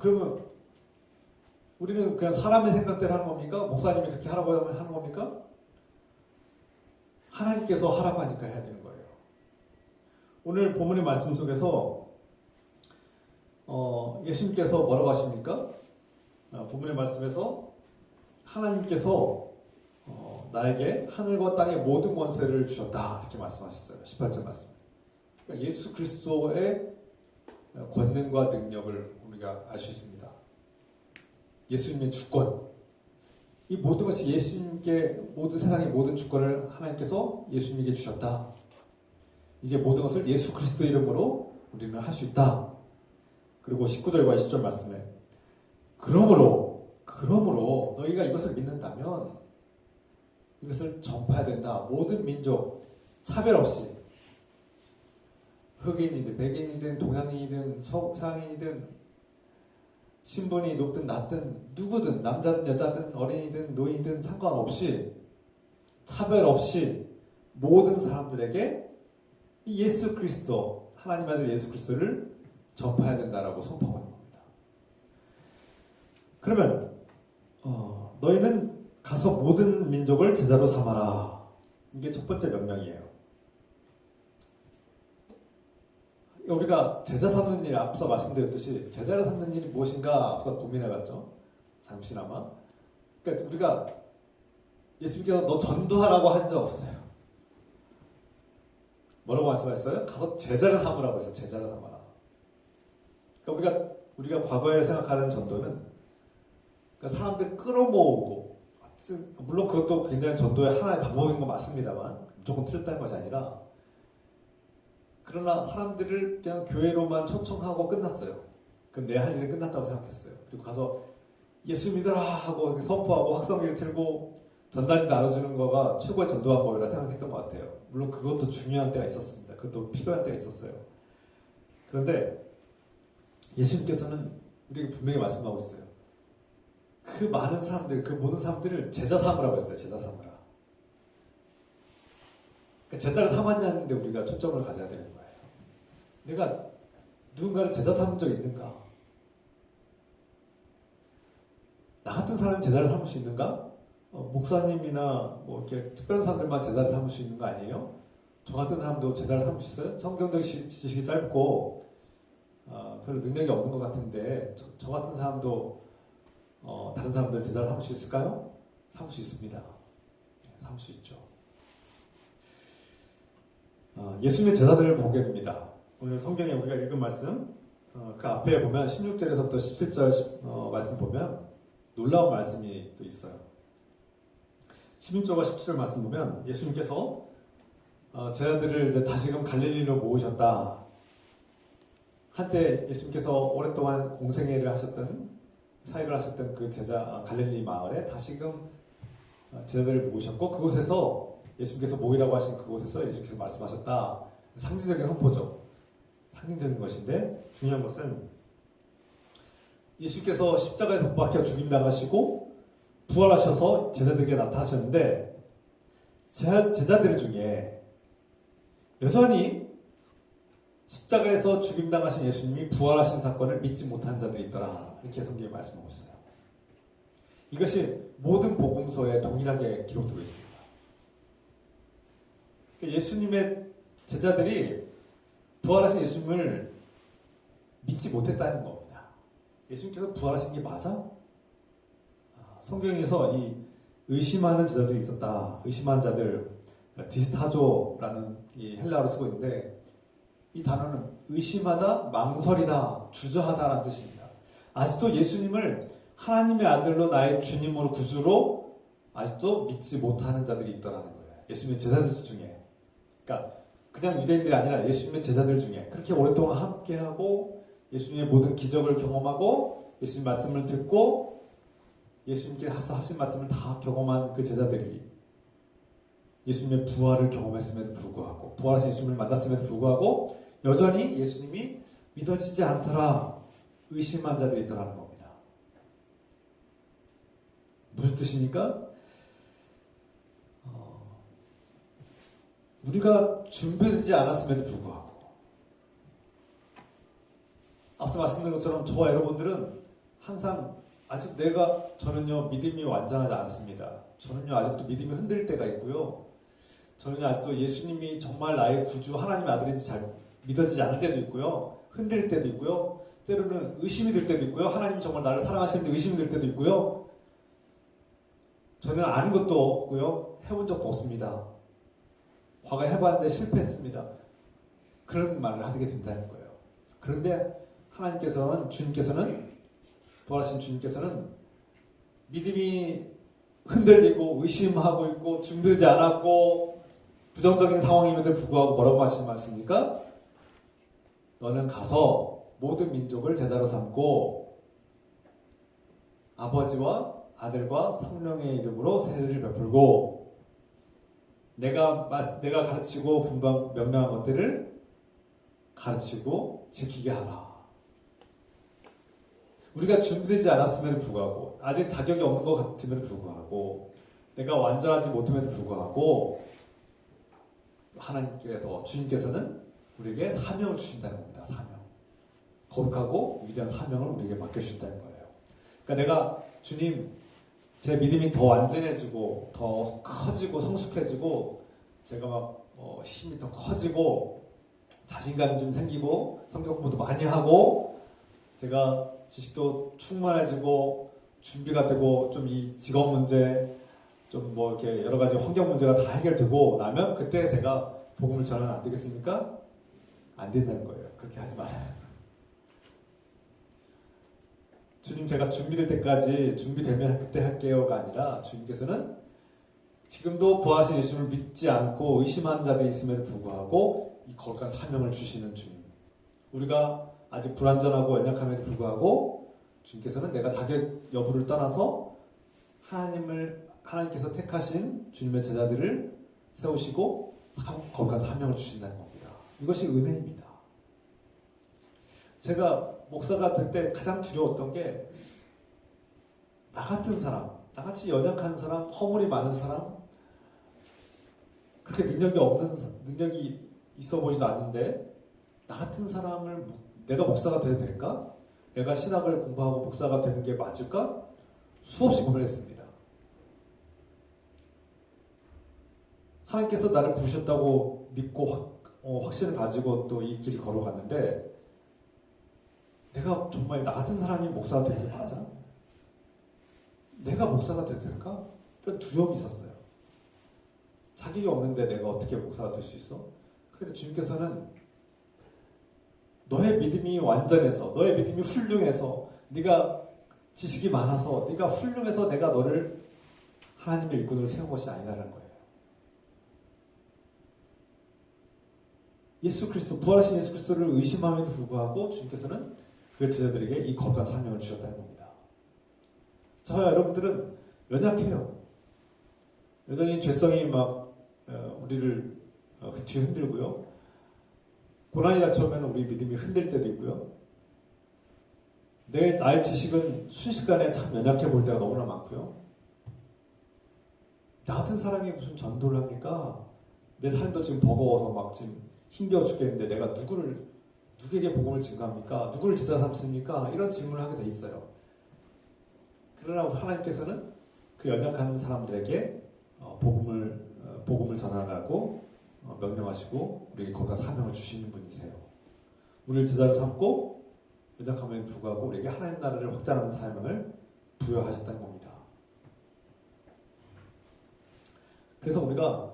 그러면 우리는 그냥 사람의 생각대로 하는 겁니까? 목사님이 그렇게 하라고 하면 하는 겁니까? 하나님께서 하라고 하니까 해야 되는 거예요. 오늘 본문의 말씀 속에서 예수님께서 뭐라고 하십니까? 본문의 말씀에서 하나님께서 나에게 하늘과 땅의 모든 권세를 주셨다 이렇게 말씀하셨어요. 18절 말씀. 그러니까 예수 그리스도의 권능과 능력을 우리가 알 수 있습니다. 예수님의 주권, 이 모든 것이 예수님께, 모든 세상의 모든 주권을 하나님께서 예수님에게 주셨다. 이제 모든 것을 예수 그리스도 이름으로 우리는 할 수 있다. 그리고 19절과 20절 말씀에 그러므로 너희가 이것을 믿는다면 이것을 전파해야 된다. 모든 민족 차별 없이 흑인이든 백인이든 동양인이든 서양인이든 신분이 높든 낮든 누구든 남자든 여자든 어린이든 노인이든 상관없이 차별 없이 모든 사람들에게 이 예수 그리스도 하나님 아들 예수 그리스도를 전파해야 된다라고 선포하고 있는 겁니다. 그러면 너희는 가서 모든 민족을 제자로 삼아라. 이게 첫 번째 명령이에요. 우리가 제자 삼는 일, 앞서 말씀드렸듯이 제자를 삼는 일이 무엇인가 앞서 고민해봤죠. 잠시나마. 그러니까 우리가 예수님께서 너 전도하라고 한 적 없어요. 뭐라고 말씀하셨어요? 가서 제자를 삼으라고 해서 제자를 삼아라. 그러니까 우리가 과거에 생각하는 전도는 그러니까 사람들 끌어모으고, 물론 그것도 굉장히 전도의 하나의 방법인 건 맞습니다만 무조건 틀렸다는 것이 아니라, 그러나 사람들을 그냥 교회로만 초청하고 끝났어요. 그럼 내 할 일은 끝났다고 생각했어요. 그리고 가서 예수 믿어라 하고 선포하고 확성기를 틀고 전단지 나눠주는 거가 최고의 전도 방법이라 생각했던 것 같아요. 물론 그것도 중요한 때가 있었습니다. 그것도 필요한 때가 있었어요. 그런데 예수님께서는 우리에게 분명히 말씀하고 있어요. 그 많은 사람들, 그 모든 사람들을 제자 삼으라고 했어요. 제자 삼으라. 그러니까 제자를 삼았냐는데 우리가 초점을 가져야 되는 거예요. 내가 누군가를 제자 삼은 적 있는가? 나 같은 사람이 제자를 삼을 수 있는가? 목사님이나 뭐 이렇게 특별한 사람들만 제자를 삼을 수 있는 거 아니에요? 저 같은 사람도 제자를 삼을 수 있어요? 성경적 지식이 짧고 별로 능력이 없는 것 같은데 저 같은 사람도 다른 사람들 제자를 삼을 수 있을까요? 삼을 수 있습니다. 삼을 수 있죠. 예수님의 제자들을 보게 됩니다. 오늘 성경에 우리가 읽은 말씀, 그 앞에 보면 16절에서부터 17절 말씀 보면 놀라운 말씀이 또 있어요. 16절과 17절 말씀 보면 예수님께서 제자들을 이제 다시금 갈릴리로 모으셨다. 한때 예수님께서 오랫동안 공생애를 하셨던, 사역을 하셨던 그 갈릴리 마을에 다시금 제자들을 모으셨고, 그곳에서 예수님께서 모이라고 하신 그곳에서 예수님께서 말씀하셨다. 상징적인 선포죠. 상징적인 것인데 중요한 것은 예수님께서 십자가에서 못 박혀 죽임당하시고 부활하셔서 제자들에게 나타나셨는데 제자들 중에 여전히 십자가에서 죽임당하신 예수님이 부활하신 사건을 믿지 못한 자들이 있더라. 이렇게 성경에 말씀하고 있어요. 이것이 모든 복음서에 동일하게 기록되고 있습니다. 예수님의 제자들이 부활하신 예수님을 믿지 못했다는 겁니다. 예수님께서 부활하신 게 맞아? 성경에서 이 의심하는 제자들이 있었다. 의심하는 자들, 디스타조라는 이 헬라어를 쓰고 있는데 이 단어는 의심하다, 망설이다, 주저하다라는 뜻입니다. 아직도 예수님을 하나님의 아들로 나의 주님으로 구주로 아직도 믿지 못하는 자들이 있더라는 거예요. 예수님의 제자들 중에. 그러니까 그냥 유대인들이 아니라 예수님의 제자들 중에 그렇게 오랫동안 함께하고 예수님의 모든 기적을 경험하고 예수님 말씀을 듣고 예수님께서 하신 말씀을 다 경험한 그 제자들이 예수님의 부활을 경험했음에도 불구하고 부활하신 예수님을 만났음에도 불구하고 여전히 예수님이 믿어지지 않더라 의심한 자들이 있더라는 겁니다. 무슨 뜻입니까? 우리가 준비되지 않았음에도 불구하고 앞서 말씀드린 것처럼 저와 여러분들은 항상 아직 저는요 믿음이 완전하지 않습니다. 저는요 아직도 믿음이 흔들릴 때가 있고요. 저는요 아직도 예수님이 정말 나의 구주 하나님의 아들인지 잘 믿어지지 않을 때도 있고요. 흔들릴 때도 있고요. 때로는 의심이 들 때도 있고요. 하나님이 정말 나를 사랑하시는데 의심이 들 때도 있고요. 저는 아는 것도 없고요. 해본 적도 없습니다. 과거에 해봤는데 실패했습니다. 그런 말을 하게 된다는 거예요. 그런데 주님께서는 부활하신 주님께서는 믿음이 흔들리고 의심하고 있고 준비되지 않았고 부정적인 상황임에도 불구하고 뭐라고 하시는 말씀입니까? 너는 가서 모든 민족을 제자로 삼고 아버지와 아들과 성령의 이름으로 세례를 베풀고 내가 가르치고 분방 명령한 것들을 가르치고 지키게 하라. 우리가 준비되지 않았음에도 불구하고 아직 자격이 없는 것 같음에도 불구하고 내가 완전하지 못함에도 불구하고 하나님께서 주님께서는 우리에게 사명을 주신다는 겁니다. 사명. 거룩하고 위대한 사명을 우리에게 맡겨주신다는 거예요. 그러니까 내가 주님 제 믿음이 더 완전해지고 더 커지고 성숙해지고 제가 막 힘이 더 커지고 자신감이 좀 생기고 성경 공부도 많이 하고 제가 지식도 충만해지고 준비가 되고 좀 이 직업 문제 좀 뭐 이렇게 여러 가지 환경 문제가 다 해결되고 나면 그때 제가 복음을 전하면 안 되겠습니까? 안 된다는 거예요. 그렇게 하지 말아요. 주님 제가 준비될 때까지 준비되면 그때 할게요가 아니라 주님께서는 지금도 부활하신 예수를 믿지 않고 의심한 자들이 있음에도 불구하고 이 거룩한 사명을 주시는 주님. 우리가 아직 불완전하고 연약함에도 불구하고 주님께서는 내가 자격 여부를 떠나서 하나님께서 택하신 주님의 제자들을 세우시고 거룩한 사명을 주신다는 겁니다. 이것이 은혜입니다. 제가 목사가 될 때 가장 두려웠던 게 나 같은 사람, 나같이 연약한 사람, 허물이 많은 사람, 그렇게 능력이 있어 보이지도 않는데 나 같은 사람을 내가 목사가 돼도 될까? 내가 신학을 공부하고 목사가 되는 게 맞을까? 수없이 고민했습니다. 하나님께서 나를 부르셨다고 믿고 확신을 가지고 또 이 길을 걸어갔는데 내가 정말 나 같은 사람이 목사가 되는 게 맞아? 내가 목사가 돼도 될까? 이런 두려움이 있었어요. 자격이 없는데 내가 어떻게 목사가 될 수 있어? 그래서 주님께서는 너의 믿음이 완전해서 너의 믿음이 훌륭해서 네가 지식이 많아서 네가 훌륭해서 내가 너를 하나님의 일꾼으로 세운 것이 아니라는 거예요. 예수 그리스도, 부활하신 예수 그리스도를 의심함에도 불구하고 주님께서는 그 제자들에게 이 거룩한 사명을 주셨다는 겁니다. 저와 여러분들은 연약해요. 여전히 죄성이 막 우리를 뒤흔들고요. 고난이 닥쳐오면 우리 믿음이 흔들 때도 있고요. 나의 지식은 순식간에 참 연약해 보일 때가 너무나 많고요. 나 같은 사람이 무슨 전도를 합니까? 내 삶도 지금 버거워서 막 지금 힘겨워 죽겠는데 내가 누구에게 복음을 증거합니까? 누구를 제자 삼습니까? 이런 질문을 하게 돼 있어요. 그러나 하나님께서는 그 연약한 사람들에게 복음을 전하라고 명령하시고 우리에게 거룩한 사명을 주시는 분이세요. 우리를 제자로 삼고 연약함에도 불구하고 우리에게 하나님 나라를 확장하는 사명을 부여하셨다는 겁니다. 그래서 우리가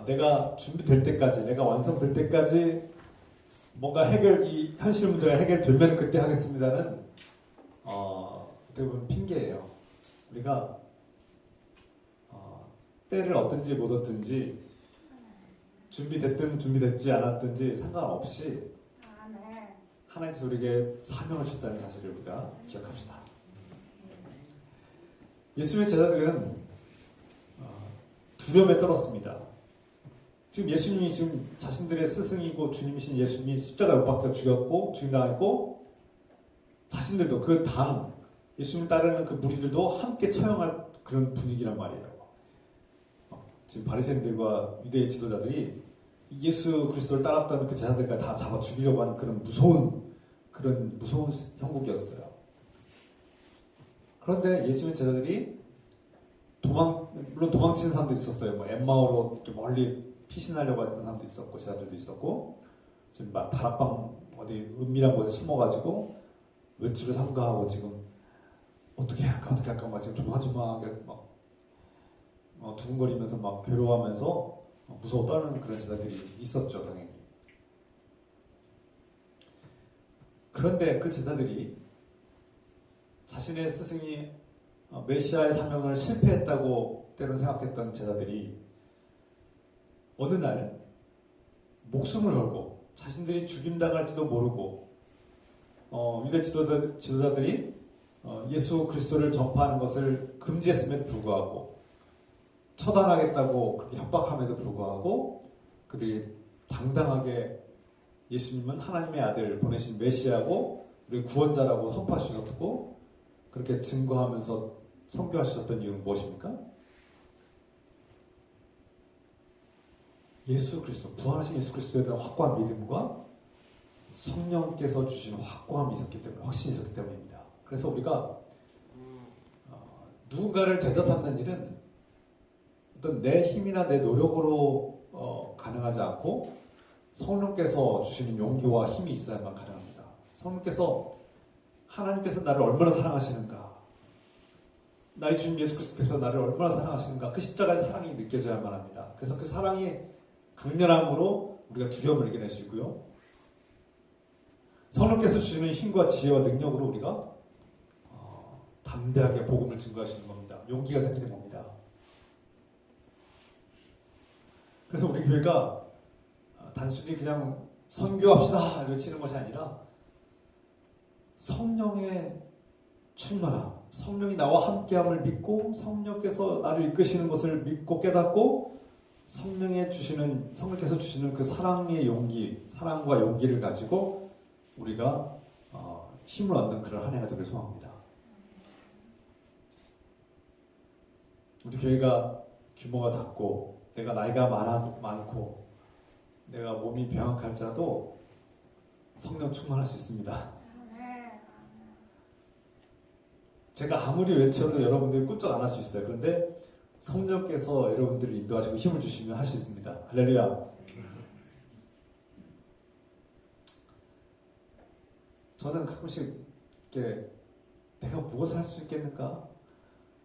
내가 준비될 때까지, 내가 완성될 때까지 뭔가 이 현실 문제가 해결되면 그때 하겠습니다는 어떻게 보면 핑계예요. 우리가 때를 얻든지 못 얻든지 준비됐든 준비됐지 않았든지 상관없이 하나님께서 우리에게 사명을 주셨다는 사실을 우리가 기억합시다. 예수님의 제자들은 두려움에 떨었습니다. 지금 예수님이 지금 자신들의 스승이고 주님이신 예수님이 십자가에 못 박혀 죽였고 죽임당했고 자신들도 그 다음 예수님을 따르는 그 무리들도 함께 처형할 그런 분위기란 말이에요. 지금 바리새인들과 유대의 지도자들이 예수 그리스도를 따랐던 그 제자들까지 다 잡아 죽이려고 하는 그런 무서운 형국이었어요. 그런데 예수님의 제자들이 물론 도망치는 사람도 있었어요. 뭐 엠마오로 이렇게 멀리 피신하려고 했던 사람도 있었고 제자들도 있었고 지금 막 다락방 어디 은밀한 곳에 숨어가지고 외출을 삼가하고 지금 어떻게 할까 막 지금 조마조마하게 막 두근거리면서 막 괴로워하면서 무서워 떠는 그런 제자들이 있었죠, 당연히. 그런데 그 제자들이 자신의 스승이 메시아의 사명을 실패했다고 때론 생각했던 제자들이 어느 날 목숨을 걸고 자신들이 죽임당할지도 모르고 유대 지도자들이 예수 그리스도를 전파하는 것을 금지했음에도 불구하고 처단하겠다고 그렇게 협박함에도 불구하고 그들이 당당하게 예수님은 하나님의 아들 보내신 메시아고 우리 구원자라고 선포하셨고 그렇게 증거하면서 선교하셨던 이유는 무엇입니까? 예수 그리스도, 부활하신 예수 그리스도에 대한 확고한 믿음과 성령께서 주신 확고함이 있었기 때문에, 확신이 있었기 때문입니다. 그래서 우리가 누군가를 제자 삼는 일은 어떤 내 힘이나 내 노력으로 가능하지 않고 성령께서 주시는 용기와 힘이 있어야만 가능합니다. 성령께서, 하나님께서 나를 얼마나 사랑하시는가, 나의 주님 예수 그리스도께서 나를 얼마나 사랑하시는가, 그 십자가의 사랑이 느껴져야만 합니다. 그래서 그 사랑이 강렬함으로 우리가 두려움을 이겨낼 수 있고요. 성령께서 주시는 힘과 지혜와 능력으로 우리가 담대하게 복음을 증거할 수 있는 겁니다. 용기가 생기는 겁니다. 그래서 우리 교회가 단순히 그냥 선교합시다 외치는 것이 아니라 성령의 충만함, 성령이 나와 함께함을 믿고 성령께서 나를 이끄시는 것을 믿고 깨닫고 성령께서 주시는 그 사랑의 용기, 사랑과 용기를 가지고 우리가 힘을 얻는 그런 한 해가 되길 소망합니다. 우리 교회가 규모가 작고 내가 나이가 많고 내가 몸이 병약할지라도 성령 충만할 수 있습니다. 제가 아무리 외쳐도 여러분들이 꼼짝 안 할 수 있어요. 그런데 성령께서 여러분들을 인도하시고 힘을 주시면 할 수 있습니다. 할렐루야. 저는 가끔씩 이렇게 내가 무엇을 할 수 있겠는가?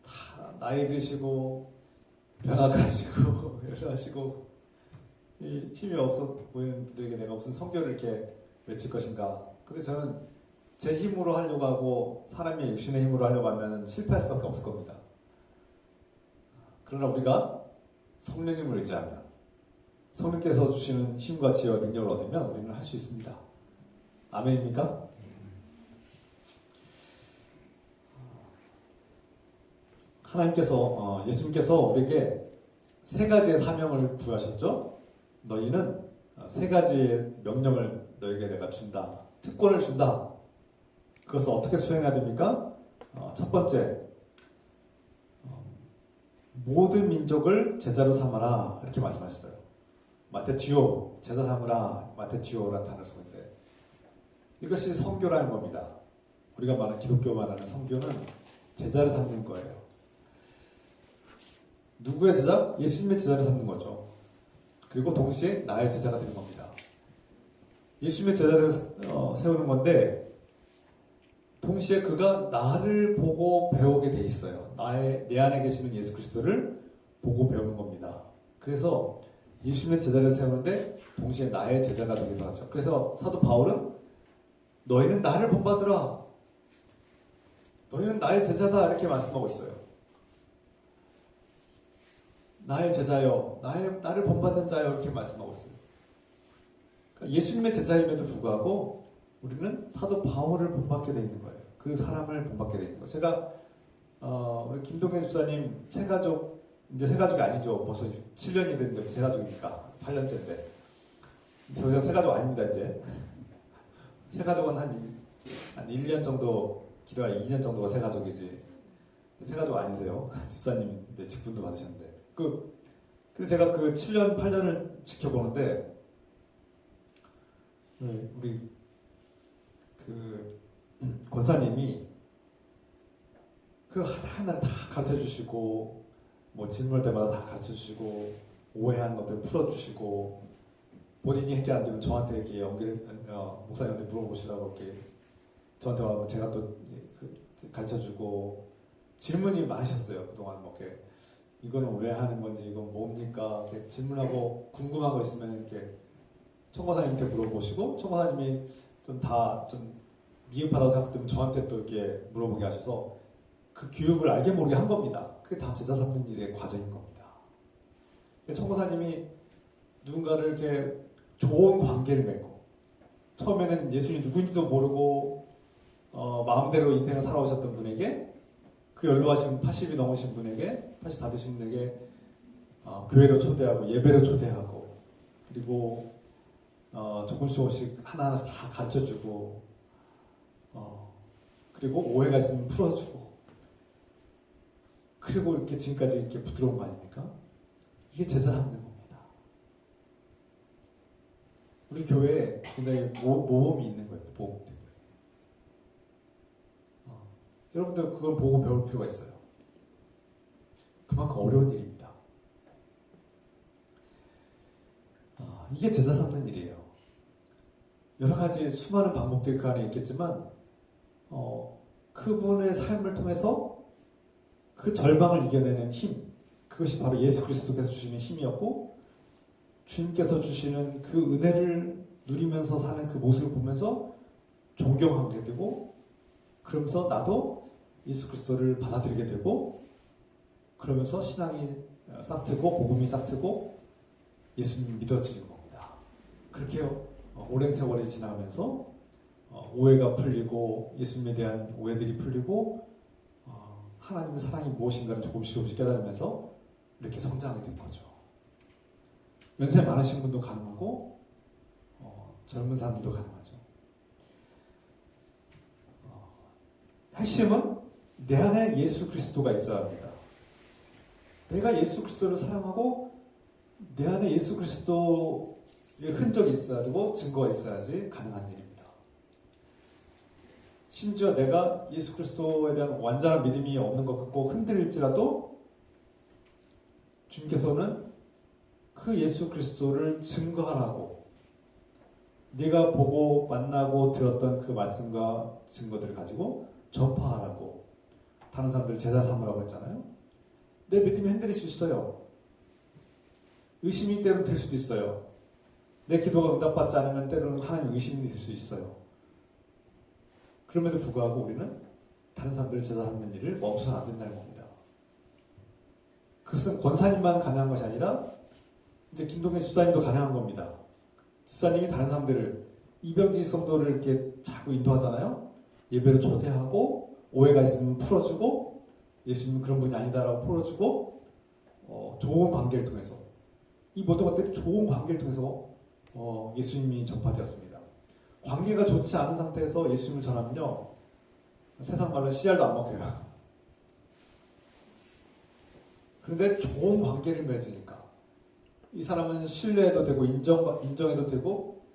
다 나이 드시고 병약하시고 연하시고 힘이 없어 보이는 분들에게 내가 무슨 성교를 이렇게 외칠 것인가? 근데 저는 제 힘으로 하려고 하고 사람의 육신의 힘으로 하려고 하면 실패할 수밖에 없을 겁니다. 그러나 우리가 성령님을 의지하면, 성령께서 주시는 힘과 지혜와 능력을 얻으면 우리는 할 수 있습니다. 아멘입니까? 하나님께서, 예수님께서 우리에게 세 가지의 사명을 부여하셨죠. 너희는 세 가지의 명령을 너에게 내가 준다. 특권을 준다. 그것을 어떻게 수행해야 됩니까? 첫 번째, 모든 민족을 제자로 삼아라. 이렇게 말씀하셨어요. 마테튜오, 제자 삼으라. 마테튜오라는 단어를 쓰는데 이것이 선교라는 겁니다. 우리가 말하는 기독교 말하는 선교는 제자를 삼는 거예요. 누구의 제자? 예수님의 제자를 삼는 거죠. 그리고 동시에 나의 제자가 되는 겁니다. 예수님의 제자를 세우는 건데 동시에 그가 나를 보고 배우게 돼 있어요. 내 안에 계시는 예수 그리스도를 보고 배우는 겁니다. 그래서 예수님의 제자를 세우는데 동시에 나의 제자가 되기도 하죠. 그래서 사도 바울은 너희는 나를 본받으라. 너희는 나의 제자다. 이렇게 말씀하고 있어요. 나의 제자여, 나를 본받는 자여 이렇게 말씀하고 있어요. 그러니까 예수님의 제자임에도 불구하고 우리는 사도 바울을 본받게 되어 있는 거예요. 그 사람을 본받게 되어 있는 거예요. 제가 우리 김동현 집사님 새가족, 이제 새가족이 아니죠. 벌써 7년이 됐는데 새가족이니까 8년째인데 저희가 새가족 아닙니다. 이제 새가족은 한 1년 정도 길어야 2년 정도가 새가족이지 새가족 아니세요. 집사님 직분도 받으셨는데 그래서 제가 그 7년 8년을 지켜보는데 우리 그 권사님이 그 하나하나 다 가르쳐 주시고 뭐 질문할 때마다 다 가르쳐 주시고 오해하는 것들 풀어 주시고 본인이 해결 안 되면 저한테 이렇게 목사님한테 물어보시라고 이렇게 저한테 와서 제가 또 가르쳐 주고 질문이 많으셨어요. 그동안 뭐 이렇게 이거는 왜 하는 건지 이건 뭡니까 이렇게 질문하고 궁금한 거 있으면 이렇게 총과사님한테 물어보시고 총과사님이 좀 미흡하다고 생각되면 저한테 또 이렇게 물어보게 하셔서 그 교육을 알게 모르게 한 겁니다. 그게 다 제자 삼는 일의 과정인 겁니다. 총과사님이 누군가를 이렇게 좋은 관계를 맺고 처음에는 예수님이 누구인지도 모르고 마음대로 인생을 살아오셨던 분에게 그 연로하신 80이 넘으신 분에게 80 다 되신 분에게 교회로 초대하고 예배로 초대하고 그리고 조금씩 하나하나 다 가르쳐주고 그리고 오해가 있으면 풀어주고 그리고 이렇게 지금까지 이렇게 부드러운 거 아닙니까? 이게 제자 삼는 겁니다. 우리 교회에 굉장히 모범이 있는 거예요. 모범 때문에. 여러분들 그걸 보고 배울 필요가 있어요. 그만큼 어려운 일입니다. 이게 제자 삼는 일이에요. 여러 가지 수많은 방법들이 그 안에 있겠지만 그분의 삶을 통해서 그 절망을 이겨내는 힘, 그것이 바로 예수 그리스도께서 주시는 힘이었고 주님께서 주시는 그 은혜를 누리면서 사는 그 모습을 보면서 존경하게 되고 그러면서 나도 예수 그리스도를 받아들이게 되고 그러면서 신앙이 싹트고 복음이 싹트고 예수님이 믿어지는 겁니다. 그렇게 오랜 세월이 지나면서 오해가 풀리고 예수님에 대한 오해들이 풀리고 하나님의 사랑이 무엇인가를 조금씩 깨달으면서 이렇게 성장하게 된 거죠. 연세 많으신 분도 가능하고 젊은 사람들도 가능하죠. 핵심은 내 안에 예수 그리스도가 있어야 합니다. 내가 예수 그리스도를 사랑하고 내 안에 예수 그리스도의 흔적이 있어야 되고 증거가 있어야지 가능한 일입니다. 심지어 내가 예수 그리스도에 대한 완전한 믿음이 없는 것 같고 흔들릴지라도 주님께서는 그 예수 그리스도를 증거하라고 네가 보고 만나고 들었던 그 말씀과 증거들을 가지고 전파하라고 다른 사람들을 제자 삼으라고 했잖아요. 내 믿음이 흔들릴 수 있어요. 의심이 때로는 들 수도 있어요. 내 기도가 응답받지 않으면 때로는 하나님 의심이 들 수 있어요. 그럼에도 불구하고 우리는 다른 사람들을 제자 삼는 일을 멈춰서는 안 된다는 겁니다. 그것은 권사님만 가능한 것이 아니라 이제 김동현 집사님도 가능한 겁니다. 집사님이 다른 사람들을 이병지 성도를 이렇게 자꾸 인도하잖아요. 예배로 초대하고 오해가 있으면 풀어주고 예수님은 그런 분이 아니다라고 풀어주고 좋은 관계를 통해서 이 모든 것들이 좋은 관계를 통해서 예수님이 전파되었습니다. 관계가 좋지 않은 상태에서 예수님을 전하면요 세상 말로 씨알도 안 먹혀요. 그런데 좋은 관계를 맺으니까 이 사람은 신뢰해도 되고 인정해도 되고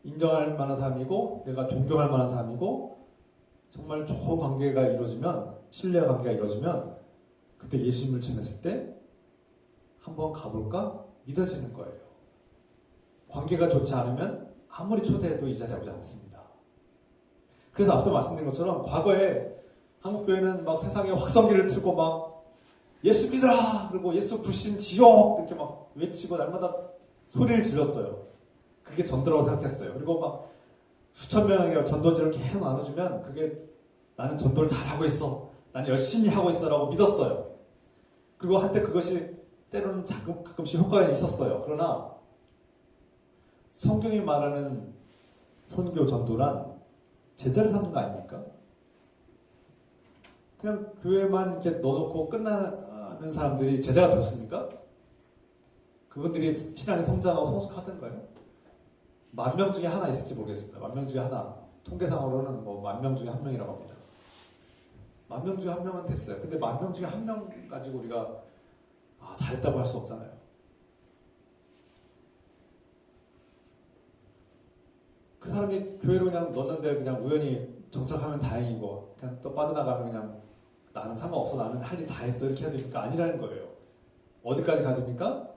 인정할 만한 사람이고 내가 존경할 만한 사람이고 정말 좋은 관계가 이루어지면 신뢰 관계가 이루어지면 그때 예수님을 전했을 때 한번 가볼까? 믿어지는 거예요. 관계가 좋지 않으면 아무리 초대해도 이 자리에 오지 않습니다. 그래서 앞서 말씀드린 것처럼 과거에 한국교회는 막 세상에 확성기를 틀고 막 예수 믿으라! 그리고 예수 불신 지옥! 이렇게 막 외치고 날마다 소리를 질렀어요. 그게 전도라고 생각했어요. 그리고 막 수천 명에게 전도지를 계속 나눠주면 그게 나는 전도를 잘하고 있어. 나는 열심히 하고 있어. 라고 믿었어요. 그리고 한때 그것이 때로는 가끔씩 효과가 있었어요. 그러나 성경이 말하는 선교 전도란 제자를 삼는 거 아닙니까? 그냥 교회만 이렇게 넣어놓고 끝나는 사람들이 제자가 되었습니까? 그분들이 신앙이 성장하고 성숙하던가요? 10,000명 중에 하나 있을지 모르겠습니다. 10,000명 중에 하나. 통계상으로는 뭐 10,000명 중에 1명이라고 합니다. 10,000명 중에 1명은 됐어요. 근데 10,000명 중에 1명 가지고 우리가 잘했다고 할 수 없잖아요. 그 사람이 교회로 그냥 넣었는데 그냥 우연히 정착하면 다행이고 그냥 또 빠져나가면 그냥 나는 상관없어. 나는 할 일 다 했어. 이렇게 해야 됩니까? 아니라는 거예요. 어디까지 가야 됩니까?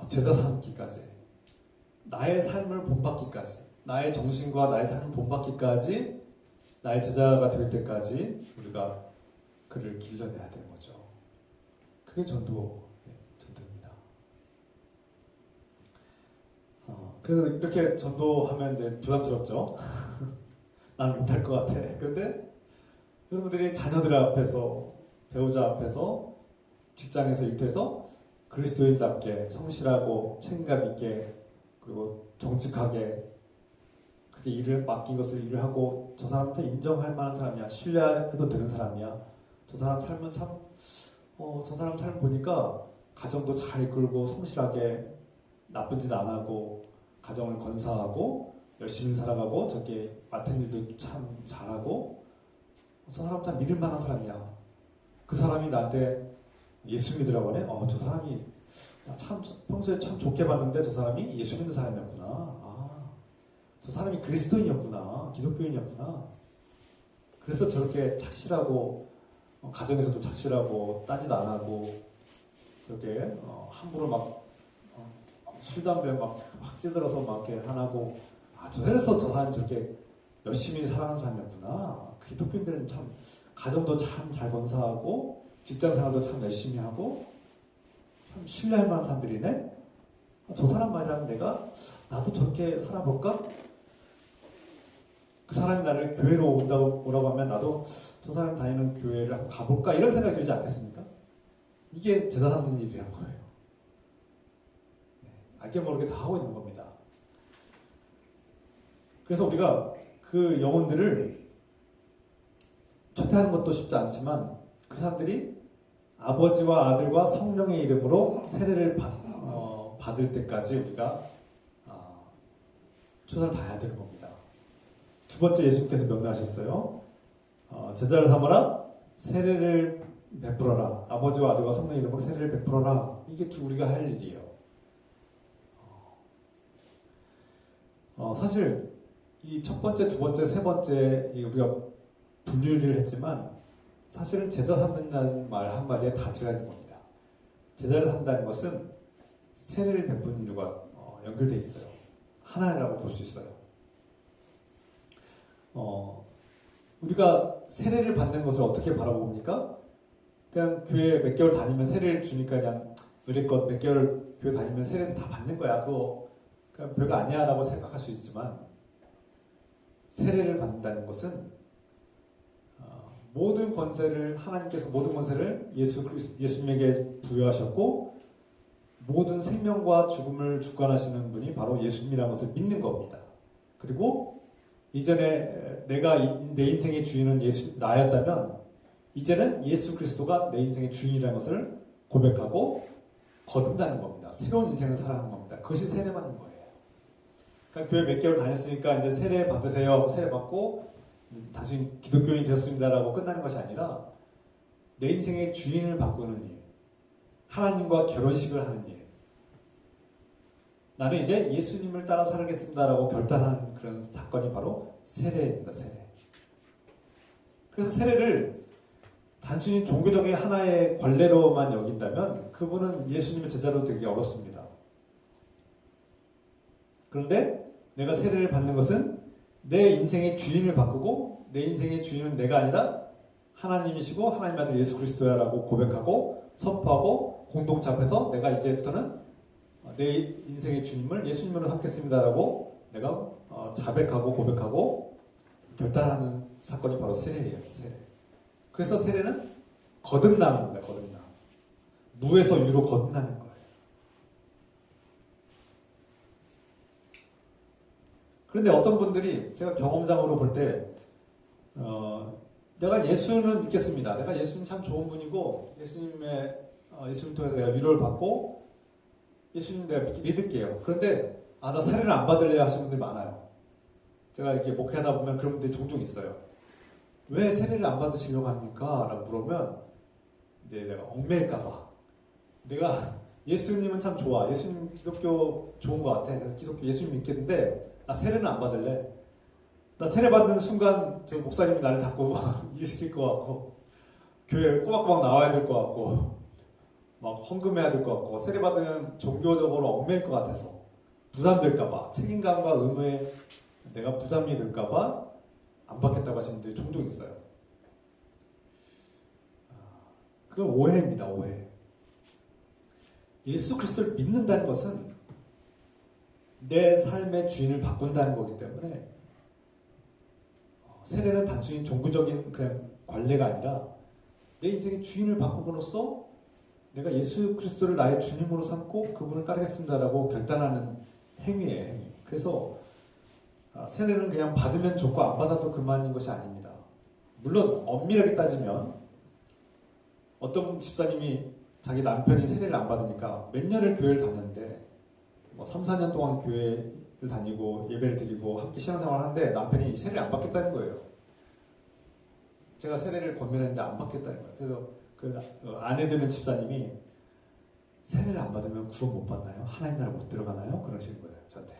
제자 삼기까지. 나의 삶을 본받기까지. 나의 정신과 나의 삶을 본받기까지 나의 제자가 될 때까지 우리가 그를 길러내야 되는 거죠. 그게 전도입니다. 그래서 이렇게 전도하면 이제 부담스럽죠. 난 못할 것 같아. 그런데 여러분들이 자녀들 앞에서 배우자 앞에서 직장에서 일터에서 그리스도인답게 성실하고 책임감 있게 그리고 정직하게 그렇게 일을 맡긴 것을 일을 하고 저 사람한테 인정할 만한 사람이야. 신뢰해도 되는 사람이야. 저 사람 삶은 참 저 사람 삶 보니까 가정도 잘 이끌고 성실하게 나쁜 짓 안 하고 가정을 건사하고 열심히 살아가고 저렇게 맡은 일도 참 잘하고 저 사람 참 믿을 만한 사람이야. 그 사람이 나한테 예수 믿으라고 하네. 저 사람이 참 평소에 참 좋게 봤는데 저 사람이 예수 믿는 사람이었구나. 저 사람이 그리스도인이었구나. 기독교인이었구나. 그래서 저렇게 착실하고 가정에서도 착실하고 딴짓 안 하고 저렇게 함부로 막 술 담배 막 찌들어서 막 이렇게 안 하고 그래서 저 사람이 저렇게 열심히 살아가는 사람이었구나. 기독교인들은 참 가정도 참 잘 건사하고 직장 생활도 참 열심히 하고 참 신뢰할 만한 사람들이네. 저 사람 말이라면 나도 저렇게 살아볼까? 그 사람이 나를 교회로 오라고 하면 나도 저 사람이 다니는 교회를 한번 가볼까? 이런 생각이 들지 않겠습니까? 이게 제사 삼는 일이란 거예요. 알게 모르게 다 하고 있는 겁니다. 그래서 우리가 그 영혼들을 초대하는 것도 쉽지 않지만 그 사람들이 아버지와 아들과 성령의 이름으로 세례를 받을 때까지 우리가 초대를 다 해야 되는 겁니다. 두 번째 예수님께서 명령하셨어요. 제자를 삼아라, 세례를 베풀어라. 아버지와 아들과 성령의 이름으로 세례를 베풀어라. 이게 우리가 할 일이에요. 사실 이 첫 번째, 두 번째, 세 번째 우리가 분류를 했지만 사실은 제자 삼는다는 말 한마디에 다 들어가 있는 겁니다. 제자를 삼다는 것은 세례를 베푸는 일과 연결되어 있어요. 하나라고 볼 수 있어요. 우리가 세례를 받는 것을 어떻게 바라봅니까? 그냥 교회 몇 개월 다니면 세례를 주니까 그냥 의례껏 몇 개월 교회 다니면 세례를 다 받는 거야. 그거 그냥 별거 아니야 라고 생각할 수 있지만 세례를 받는다는 것은 모든 권세를 하나님께서 모든 권세를 예수님에게 부여하셨고 모든 생명과 죽음을 주관하시는 분이 바로 예수님이라는 것을 믿는 겁니다. 그리고 이전에 내 인생의 주인은 나였다면 이제는 예수 그리스도가 내 인생의 주인이라는 것을 고백하고 거듭나는 겁니다. 새로운 인생을 살아가는 겁니다. 그것이 세례 받는 거예요. 그러니까 교회 몇 개월 다녔으니까 이제 세례 받으세요. 세례 받고 다시 기독교인이 되었습니다라고 끝나는 것이 아니라 내 인생의 주인을 바꾸는 일, 하나님과 결혼식을 하는 일. 나는 이제 예수님을 따라 살겠습니다라고 결단하는 그런 사건이 바로 세례입니다. 세례. 그래서 세례를 단순히 종교적인 하나의 관례로만 여긴다면 그분은 예수님의 제자로 되기 어렵습니다. 그런데 내가 세례를 받는 것은 내 인생의 주인을 바꾸고 내 인생의 주인은 내가 아니라 하나님이시고 하나님 아들 예수 그리스도야라고 고백하고 선포하고 공동체 앞에서 내가 이제부터는 내 인생의 주님을 예수님으로 삼겠습니다라고 내가 자백하고 고백하고 결단하는 사건이 바로 세례예요. 세례. 그래서 세례는 거듭남입니다. 거듭남. 무에서 유로 거듭나는 거예요. 그런데 어떤 분들이 제가 경험상으로 볼 때 내가 예수는 믿겠습니다. 내가 예수님 참 좋은 분이고 예수님 통해서 내가 위로를 받고 예수님 내가 믿을게요. 그런데 나 세례를 안 받을래 하시는 분들이 많아요. 제가 이렇게 목회하다 보면 그런 분들이 종종 있어요. 왜 세례를 안 받으시려고 합니까? 라고 물으면 이제 내가 얽매일까봐. 내가 예수님은 참 좋아. 예수님 기독교 좋은 것 같아. 기독교 예수님 믿겠는데 나 세례는 안 받을래. 나 세례 받는 순간 저 목사님이 나를 자꾸 일시킬 것 같고 교회 꼬박꼬박 나와야 될 것 같고 막 헌금해야 될 것 같고 세례 받으면 종교적으로 얽매일 것 같아서 부담될까봐 책임감과 의무에 내가 부담이 될까봐 안 받겠다고 하시는 분들이 종종 있어요. 그건 오해입니다. 오해. 예수 그리스도를 믿는다는 것은 내 삶의 주인을 바꾼다는 거기 때문에 세례는 단순히 종교적인 그냥 관례가 아니라 내 인생의 주인을 바꿈으로써 내가 예수 그리스도를 나의 주님으로 삼고 그분을 따르겠습니다라고 결단하는 행위예요. 행위. 그래서 세례는 그냥 받으면 좋고 안 받아도 그만인 것이 아닙니다. 물론 엄밀하게 따지면 어떤 집사님이 자기 남편이 세례를 안 받으니까 몇 년을 교회를 다녔는데 뭐 3, 4년 동안 교회를 다니고 예배를 드리고 함께 신앙생활을 하는데 남편이 세례를 안 받겠다는 거예요. 제가 세례를 권면했는데 안 받겠다는 거예요. 그래서 그 아내 되는 집사님이 세례를 안 받으면 구원 못 받나요? 하나님 나라 못 들어가나요? 그러시는 거예요, 저한테.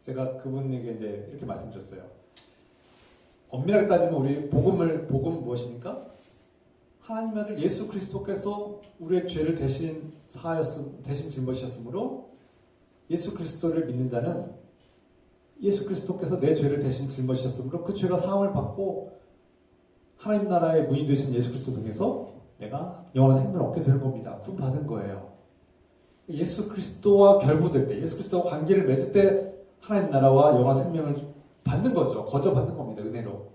제가 그분에게 이제 이렇게 말씀드렸어요. 엄밀하게 따지면 우리 복음 무엇입니까? 하나님 아들 예수 그리스도께서 우리의 죄를 대신 짊어지셨으므로 예수 그리스도를 믿는 자는 예수 그리스도께서 내 죄를 대신 짊어지셨으므로 그 죄가 사함을 받고 하나님 나라의 문이 되신 예수 그리스도 통해서 내가 영원한 생명을 얻게 되는 겁니다. 구원 받은 거예요. 예수 그리스도와 결부될 때, 예수 그리스도와 관계를 맺을 때 하나님 나라와 영원한 생명을 받는 거죠. 거저 받는 겁니다. 은혜로.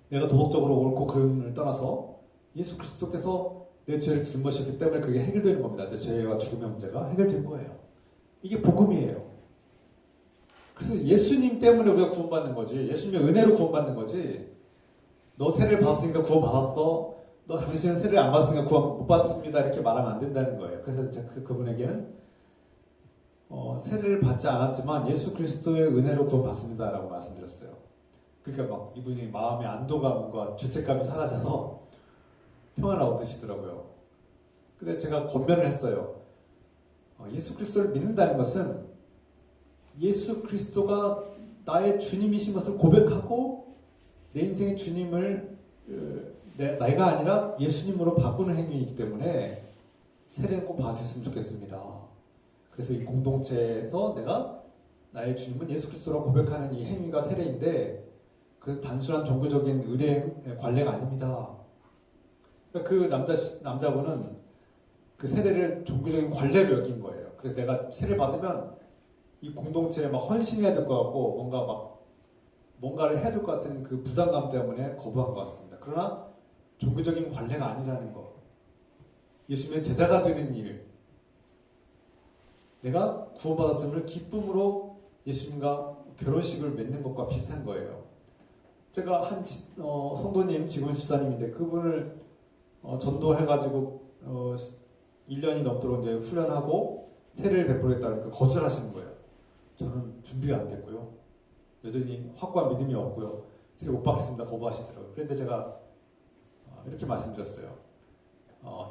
내가 도덕적으로 옳고 그름을 떠나서 예수 그리스도께서 내 죄를 짊어지셨기 때문에 그게 해결되는 겁니다. 내 죄와 죽음의 문제가 해결된 거예요. 이게 복음이에요. 그래서 예수님 때문에 우리가 구원받는 거지, 예수님의 은혜로 구원받는 거지, 너 세례를 받았으니까 구원받았어, 너 당신은 세례를 안 받았으니까 구원 못 받았습니다, 이렇게 말하면 안 된다는 거예요. 그래서 그분에게는 세례를 받지 않았지만 예수 그리스도의 은혜로 구원받습니다 라고 말씀드렸어요. 그러니까 막 이분이 마음의 안도감과 죄책감이 사라져서 평안을 얻으시더라고요. 근데 제가 권면을 했어요. 예수 그리스도를 믿는다는 것은 예수 그리스도가 나의 주님이신 것을 고백하고 내 인생의 주님을 내가 아니라 예수님으로 바꾸는 행위이기 때문에 세례는 꼭 받으셨으면 좋겠습니다. 그래서 이 공동체에서 내가 나의 주님은 예수 그리스도라고 고백하는 이 행위가 세례인데 그 단순한 종교적인 의례 관례가 아닙니다. 그 남자분은 그 세례를 종교적인 관례로 여긴 거예요. 그래서 내가 세례를 받으면 이 공동체에 막 헌신해야 될 것 같고 뭔가를 해야 될 것 같은 그 부담감 때문에 거부한 것 같습니다. 그러나 종교적인 관례가 아니라는 거, 예수님의 제자가 되는 일, 내가 구원받았음을 기쁨으로 예수님과 결혼식을 맺는 것과 비슷한 거예요. 제가 한 성도님, 지금 집사님인데 그분을 전도해가지고 1년이 넘도록 이제 훈련하고 세례를 베풀겠다니까 거절하시는 거예요. 저는 준비가 안 됐고요. 여전히 확고한 믿음이 없고요. 세례 못 받겠습니다. 거부하시더라고요. 그런데 제가 이렇게 말씀드렸어요.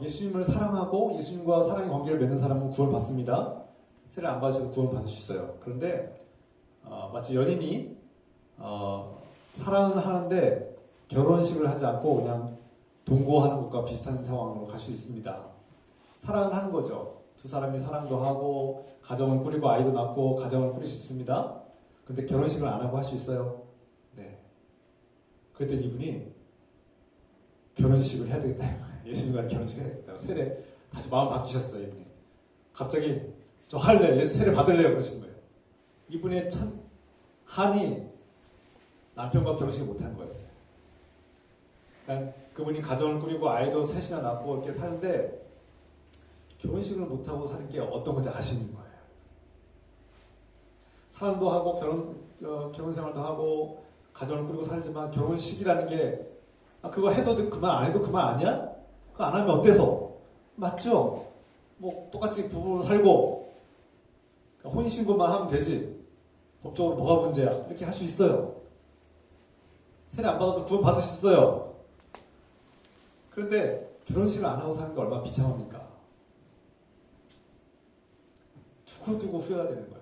예수님을 사랑하고 예수님과 사랑의 관계를 맺는 사람은 구원 받습니다. 세례 안 받으셔도 구원 받을 수 있어요. 그런데 마치 연인이 사랑은 하는데 결혼식을 하지 않고 그냥 동거하는 것과 비슷한 상황으로 갈 수 있습니다. 사랑은 하는 거죠. 두 사람이 사랑도 하고 가정을 꾸리고 아이도 낳고 가정을 꾸릴 수 있습니다. 근데 결혼식을 안 하고 할 수 있어요? 네. 그랬더니 이분이 결혼식을 해야 되겠다. 예수님과 결혼식을 해야 되겠다. 세례 다시 마음 바뀌셨어요. 이분이. 갑자기 저 할래. 예수 세례 받을래요. 그러신 거예요. 이분의 한이 남편과 결혼식을 못한 거였어요. 그러니까 그분이 가정을 꾸리고 아이도 셋이나 낳고 이렇게 사는데 결혼식을 못하고 사는 게 어떤 건지 아시는 거예요. 사랑도 하고 결혼 생활도 하고 가정을 꾸리고 살지만 결혼식이라는 게 그거 해도 그만 안 해도 그만 아니야? 그거 안 하면 어때서? 맞죠? 뭐 똑같이 부부로 살고 혼인신고만 하면 되지. 법적으로 뭐가 문제야? 이렇게 할 수 있어요. 세례 안 받아도 구원 받을 수 있어요. 그런데 결혼식을 안 하고 사는 게 얼마나 비참합니까? 두고두고 후회가 되는 거예요.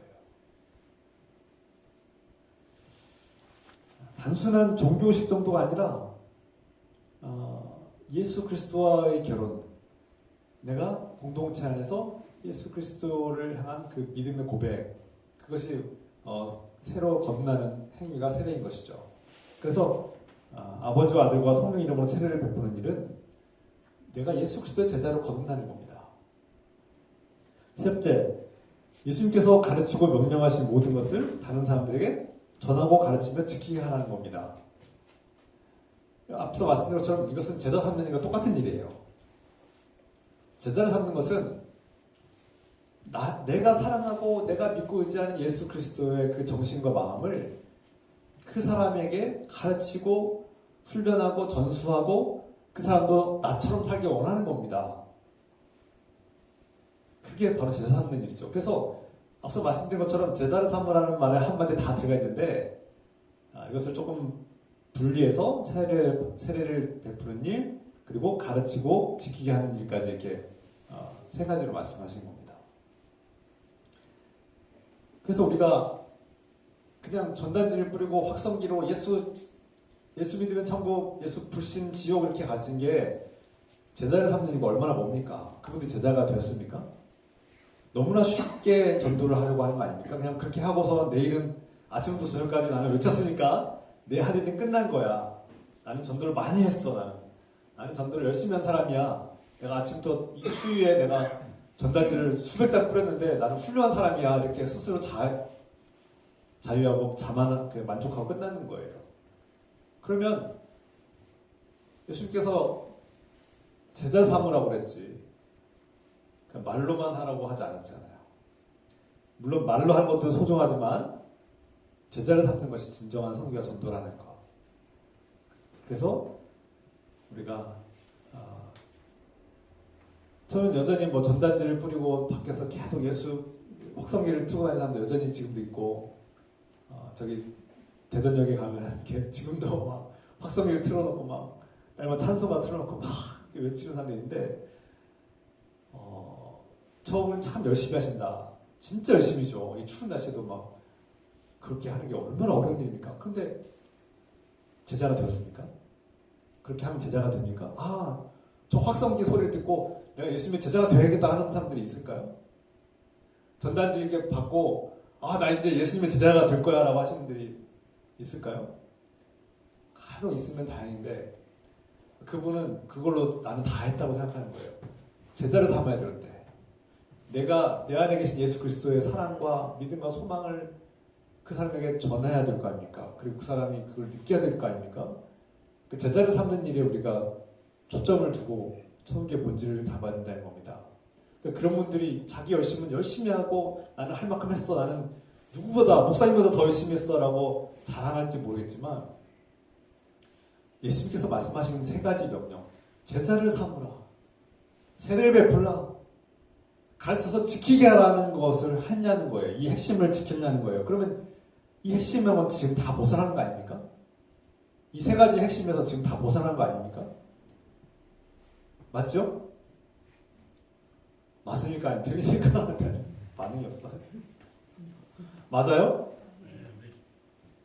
단순한 종교식 정도가 아니라 예수 그리스도와의 결혼, 내가 공동체 안에서 예수 그리스도를 향한 그 믿음의 고백, 그것이 새로 거듭나는 행위가 세례인 것이죠. 그래서 아버지와 아들과 성령 이름으로 세례를 베푸는 일은 내가 예수 그리스도의 제자로 거듭나는 겁니다. 셋째, 예수님께서 가르치고 명령하신 모든 것을 다른 사람들에게 전하고 가르치며 지키게 하라는 겁니다. 앞서 말씀드린 것처럼 이것은 제자 삼는 일과 똑같은 일이에요. 제자를 삼는 것은 내가 사랑하고 내가 믿고 의지하는 예수 그리스도의 그 정신과 마음을 그 사람에게 가르치고 훈련하고 전수하고 그 사람도 나처럼 살기 원하는 겁니다. 그게 바로 제자 삼는 일이죠. 그래서 앞서 말씀드린 것처럼 제자를 삼으라는 말에 한마디 다 들어가 있는데 이것을 조금 분리해서 세례를 베푸는 일, 그리고 가르치고 지키게 하는 일까지 이렇게 세 가지로 말씀하신 겁니다. 그래서 우리가 그냥 전단지를 뿌리고 확성기로 예수 믿으면 천국, 예수 불신 지옥 이렇게 가신 게 제자를 삼는 이거 얼마나 뭡니까? 그분들이 제자가 되었습니까? 너무나 쉽게 전도를 하려고 하는 거 아닙니까? 그냥 그렇게 하고서 내일은 아침부터 저녁까지 나는 외쳤으니까 내 할 일은 끝난 거야. 나는 전도를 많이 했어. 나는 전도를 열심히 한 사람이야. 내가 아침부터 이 추위에 내가 전단지를 수백 장 뿌렸는데 나는 훌륭한 사람이야. 이렇게 스스로 자유하고 만족하고 끝나는 거예요. 그러면 예수님께서 제자 삼으라고 그랬지 그냥 말로만 하라고 하지 않았잖아요. 물론 말로 하는 것도 소중하지만 제자를 삼는 것이 진정한 선교와 전도라는 것. 그래서 우리가 저는 여전히 뭐 전단지를 뿌리고 밖에서 계속 예수 확성기를 틀고 다니는 사람도 여전히 지금도 있고 저기 대전역에 가면 지금도 막 확성기를 틀어놓고 막 아니면 찬송가 틀어놓고 막 외치는 사람이 있는데 처음은 참 열심히 하신다. 진짜 열심히죠. 이 추운 날씨에도 막 그렇게 하는 게 얼마나 어려운 일입니까? 그런데 제자가 되었습니까? 그렇게 하면 제자가 됩니까? 저 확성기 소리를 듣고 내가 예수님의 제자가 되야겠다 하는 사람들이 있을까요? 전단지 이렇게 받고 나 이제 예수님의 제자가 될 거야 라고 하시는 분들이 있을까요? 간혹 있으면 다행인데 그분은 그걸로 나는 다 했다고 생각하는 거예요. 제자를 삼아야 되는데 내가 내 안에 계신 예수 그리스도의 사랑과 믿음과 소망을 그 사람에게 전해야 될 거 아닙니까? 그리고 그 사람이 그걸 느껴야 될 거 아닙니까? 그 제자를 삼는 일에 우리가 초점을 두고 천국의 본질을 잡아야 된다는 겁니다. 그러니까 그런 분들이 자기 열심은 열심히 하고 나는 할 만큼 했어. 나는 누구보다 목사님보다 더 열심히 했어 라고 자랑할지 모르겠지만 예수님께서 말씀하신 세 가지 명령, 제자를 삼으라, 세례를 베풀라, 가르쳐서 지키게 하라는 것을 했냐는 거예요. 이 핵심을 지켰냐는 거예요. 그러면 이 핵심은 지금 다 벗어난 거 아닙니까? 이 세 가지 핵심에서 지금 다 벗어난 거 아닙니까? 맞죠? 맞습니까? 안 틀리니까 반응이 없어요. 맞아요?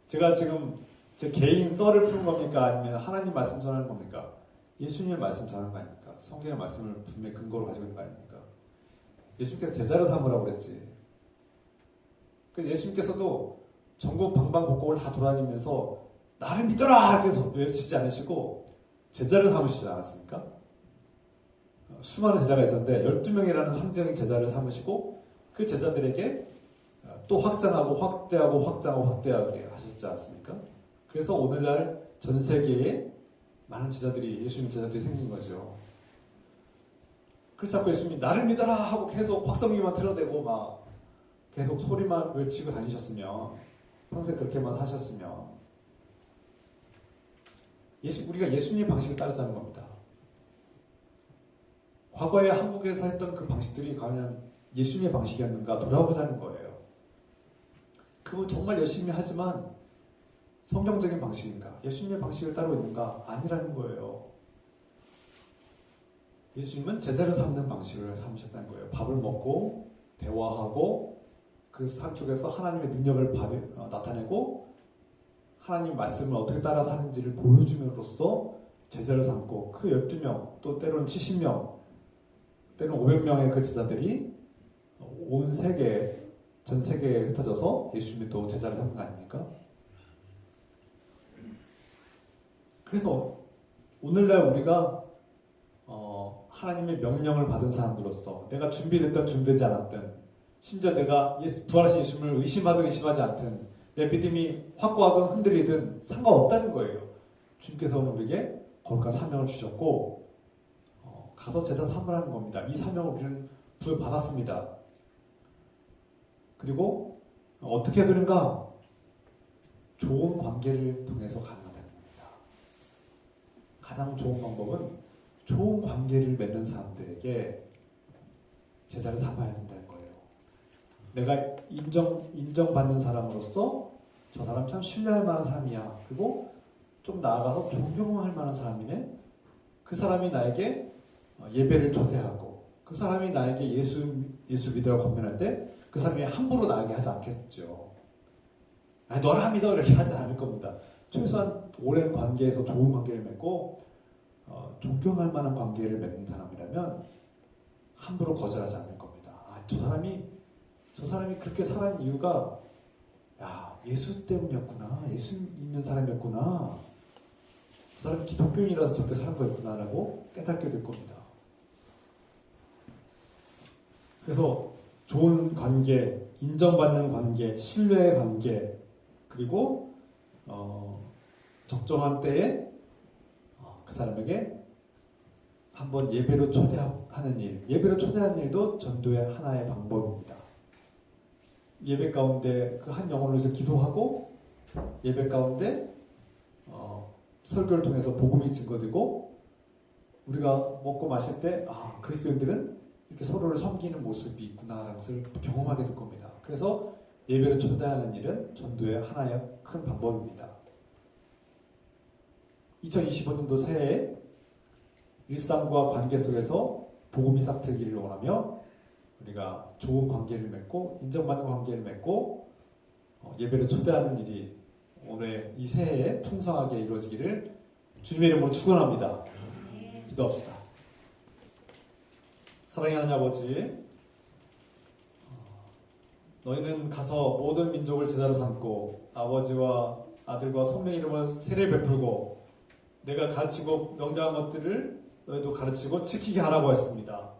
제가 지금 제 개인 썰을 푸는 겁니까? 아니면 하나님 말씀 전하는 겁니까? 예수님의 말씀 전하는 거 아닙니까? 성경의 말씀을 분명히 근거로 가지고 있는 거 아닙니까? 예수님께서 제자를 삼으라고 그랬지. 그래서 예수님께서도 전국 방방곡곡을 다 돌아다니면서 나를 믿어라! 이렇게 외치지 않으시고 제자를 삼으시지 않았습니까? 수많은 제자가 있었는데 12명이라는 상징적인 제자를 삼으시고 그 제자들에게 또 확장하고 확대하고 확장하고 확대하게 하셨지 않습니까? 그래서 오늘날 전 세계에 많은 제자들이 예수님 제자들이 생긴 거죠. 그래서 자꾸 예수님이 나를 믿어라 하고 계속 확성기만 틀어대고 막 계속 소리만 외치고 다니셨으면 평생 그렇게만 하셨으면 우리가 예수님의 방식을 따르자는 겁니다. 과거에 한국에서 했던 그 방식들이 과연 예수님의 방식이었는가 돌아보자는 거예요. 그건 정말 열심히 하지만 성경적인 방식인가? 예수님의 방식을 따르고 있는가? 아니라는 거예요. 예수님은 제자를 삼는 방식을 삼으셨다는 거예요. 밥을 먹고 대화하고 그 삶 속에서 하나님의 능력을 나타내고 하나님 말씀을 어떻게 따라 사는지를 보여줌으로써 제자를 삼고 그 12명 또 때로는 70명 때로는 500명의 그 제자들이 온 세계 전 세계에 흩어져서 예수님이 또 제자를 삼는 거 아닙니까? 그래서 오늘날 우리가 하나님의 명령을 받은 사람들로서 내가 준비됐든 준비되지 않았든 심지어 내가 부활하신 예수님을 의심하든 의심하지 않든 내 믿음이 확고하든 흔들리든 상관없다는 거예요. 주님께서는 우리에게 거룩한 사명을 주셨고 가서 제자 삼으라는 겁니다. 이 사명을 우리는 부여받았습니다. 그리고 어떻게 해야 되는가? 좋은 관계를 통해서 가능하다는 겁니다. 가장 좋은 방법은 좋은 관계를 맺는 사람들에게 제자를 삼아야 된다는 거예요. 내가 인정받는 사람으로서 저 사람 참 신뢰할 만한 사람이야. 그리고 좀 나아가서 존경할 만한 사람이네. 그 사람이 나에게 예배를 초대하고 그 사람이 나에게 예수 믿으라고 권면할 때 그 사람이 함부로 나에게 하지 않겠죠. 너라 믿어 이렇게 하지 않을 겁니다. 최소한 오랜 관계에서 좋은 관계를 맺고 존경할 만한 관계를 맺는 사람이라면 함부로 거절하지 않을 겁니다. 저 사람이 그렇게 살아온 이유가 예수 때문이었구나. 예수 믿는 사람이었구나. 그 사람이 기독교인이라서 저렇게 사는 거였구나 라고 깨닫게 될 겁니다. 그래서 좋은 관계, 인정받는 관계, 신뢰의 관계, 그리고 적정한 때에 그 사람에게 한번 예배로 초대하는 일, 예배로 초대하는 일도 전도의 하나의 방법입니다. 예배 가운데 그 한 영혼을 위해서 기도하고 예배 가운데 설교를 통해서 복음이 증거되고 우리가 먹고 마실 때 그리스도인들은 이렇게 서로를 섬기는 모습이 있구나라는 것을 경험하게 될 겁니다. 그래서 예배를 초대하는 일은 전도의 하나의 큰 방법입니다. 2025년도 새해 일상과 관계 속에서 복음이 싹트기를 원하며 우리가 좋은 관계를 맺고 인정받는 관계를 맺고 예배를 초대하는 일이 올해 이 새해에 풍성하게 이루어지기를 주님의 이름으로 축원합니다. 기도합시다. 사랑의 하나님 아버지, 너희는 가서 모든 민족을 제자로 삼고 아버지와 아들과 성령의 이름으로 세례를 베풀고 내가 가르치고 명령한 것들을 너희도 가르치고 지키게 하라고 했습니다.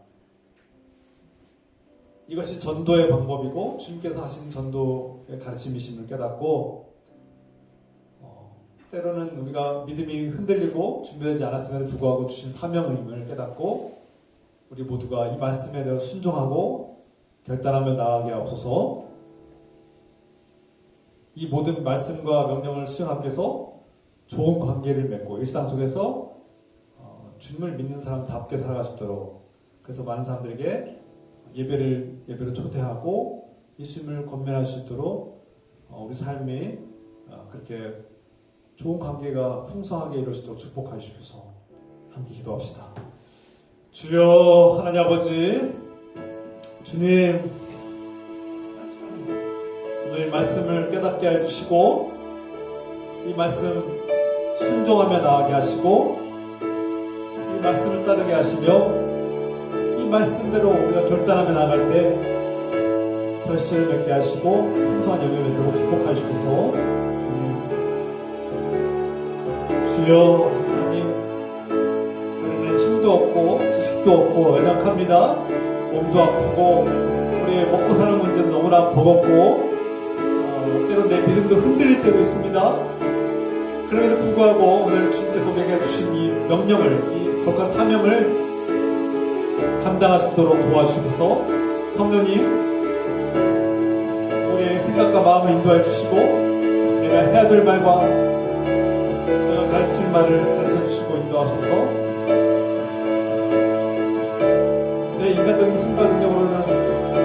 이것이 전도의 방법이고 주님께서 하신 전도의 가르침이심을 깨닫고 때로는 우리가 믿음이 흔들리고 준비되지 않았음에도 불구하고 주신 사명임을 깨닫고 우리 모두가 이 말씀에 대해 순종하고 결단하며 나아가게 하옵소서. 이 모든 말씀과 명령을 수행하기 위해서 좋은 관계를 맺고 일상 속에서 주님을 믿는 사람답게 살아갈 수 있도록 그래서 많은 사람들에게 예배로 초대하고 예수님을 권면할 수 있도록 우리 삶이 그렇게 좋은 관계가 풍성하게 이룰 수 있도록 축복하여 주셔서 함께 기도합시다. 주여 하나님 아버지, 주님 오늘 말씀을 깨닫게 해주시고 이 말씀 순종하며 나아가게 하시고 이 말씀을 따르게 하시며 이 말씀대로 우리가 결단하며 나아갈 때 결실을 맺게 하시고 풍성한 열매를 맺도록 축복하여 주셔서 주여 하나님 우리는 힘도 없고 지식도 없고 연약합니다. 몸도 아프고 우리의 먹고 사는 문제도 너무나 버겁고 때로 내 믿음도 흔들릴 때도 있습니다. 그럼에도 불구하고 오늘 주님께서 우리에게 주신 이 명령을 이 거룩한 사명을 감당할 수 있도록 도와주셔서 성령님 우리의 생각과 마음을 인도해 주시고 내가 해야 될 말과 내가 가르칠 말을 가르쳐 주시고 인도하셔서 내 인간적인 힘과 능력으로는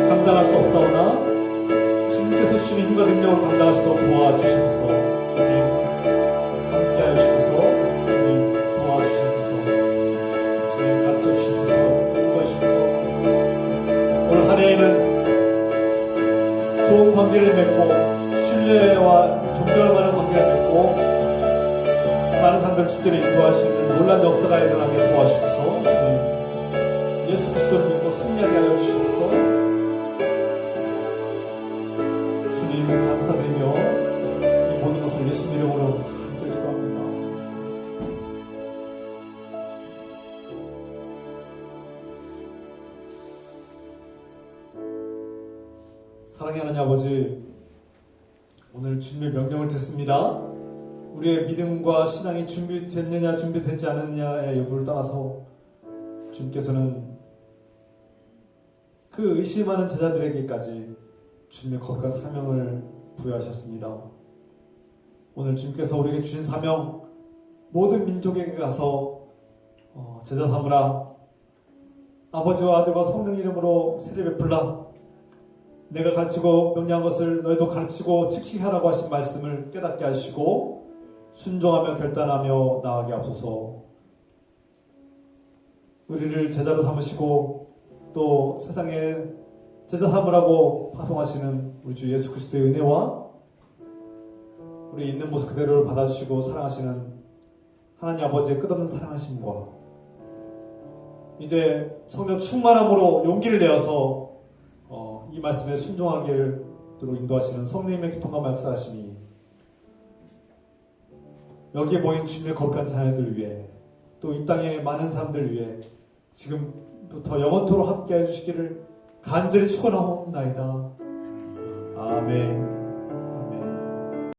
감당할 수 없사오나 주님께서 주시는 힘과 능력으로 감당할 수 있도록 도와주셔서 주님 함께하여 주셔서 주님 도와주셔서 주님 가르쳐 주셔서 인도해 주셔서 올 한 해에는 좋은 관계를 맺고 신뢰와 존경할 만한 관계를 맺고 많은 사람들을 주께로 인도할 수 있는 놀라운 역사가 일어나게 도와주셔서 주님 예수 그리스도를 믿고 승리하게 하여 주셔서 주님 감사드리며 이 모든 것을 예수 이름으로 간절히 기도합니다. 사랑의 하나님 아버지, 오늘 주님의 명령을 듣습니다. 우리의 믿음과 신앙이 준비됐느냐 준비되지 않느냐의 여부를 떠나서 주님께서는 그 의심하는 제자들에게까지 주님의 거룩한 사명을 부여하셨습니다. 오늘 주님께서 우리에게 주신 사명, 모든 민족에게 가서 제자 삼으라, 아버지와 아들과 성령 이름으로 세례 베풀라. 내가 가르치고 명령한 것을 너희도 가르치고 지키게 하라고 하신 말씀을 깨닫게 하시고 순종하며 결단하며 나아가게 하소서. 우리를 제자로 삼으시고 또 세상에 제자 삼으라고 파송하시는 우리 주 예수 그리스도의 은혜와 우리 있는 모습 그대로를 받아주시고 사랑하시는 하나님 아버지의 끝없는 사랑하심과 이제 성령 충만함으로 용기를 내어서 이 말씀에 순종하기를 인도하시는 성령님의 교통과 역사하심이 여기에 모인 주님의 거룩한 자녀들 위해 또 이 땅의 많은 사람들 위해 지금부터 영원토록 함께 해주시기를 간절히 축원하옵나이다. 아멘.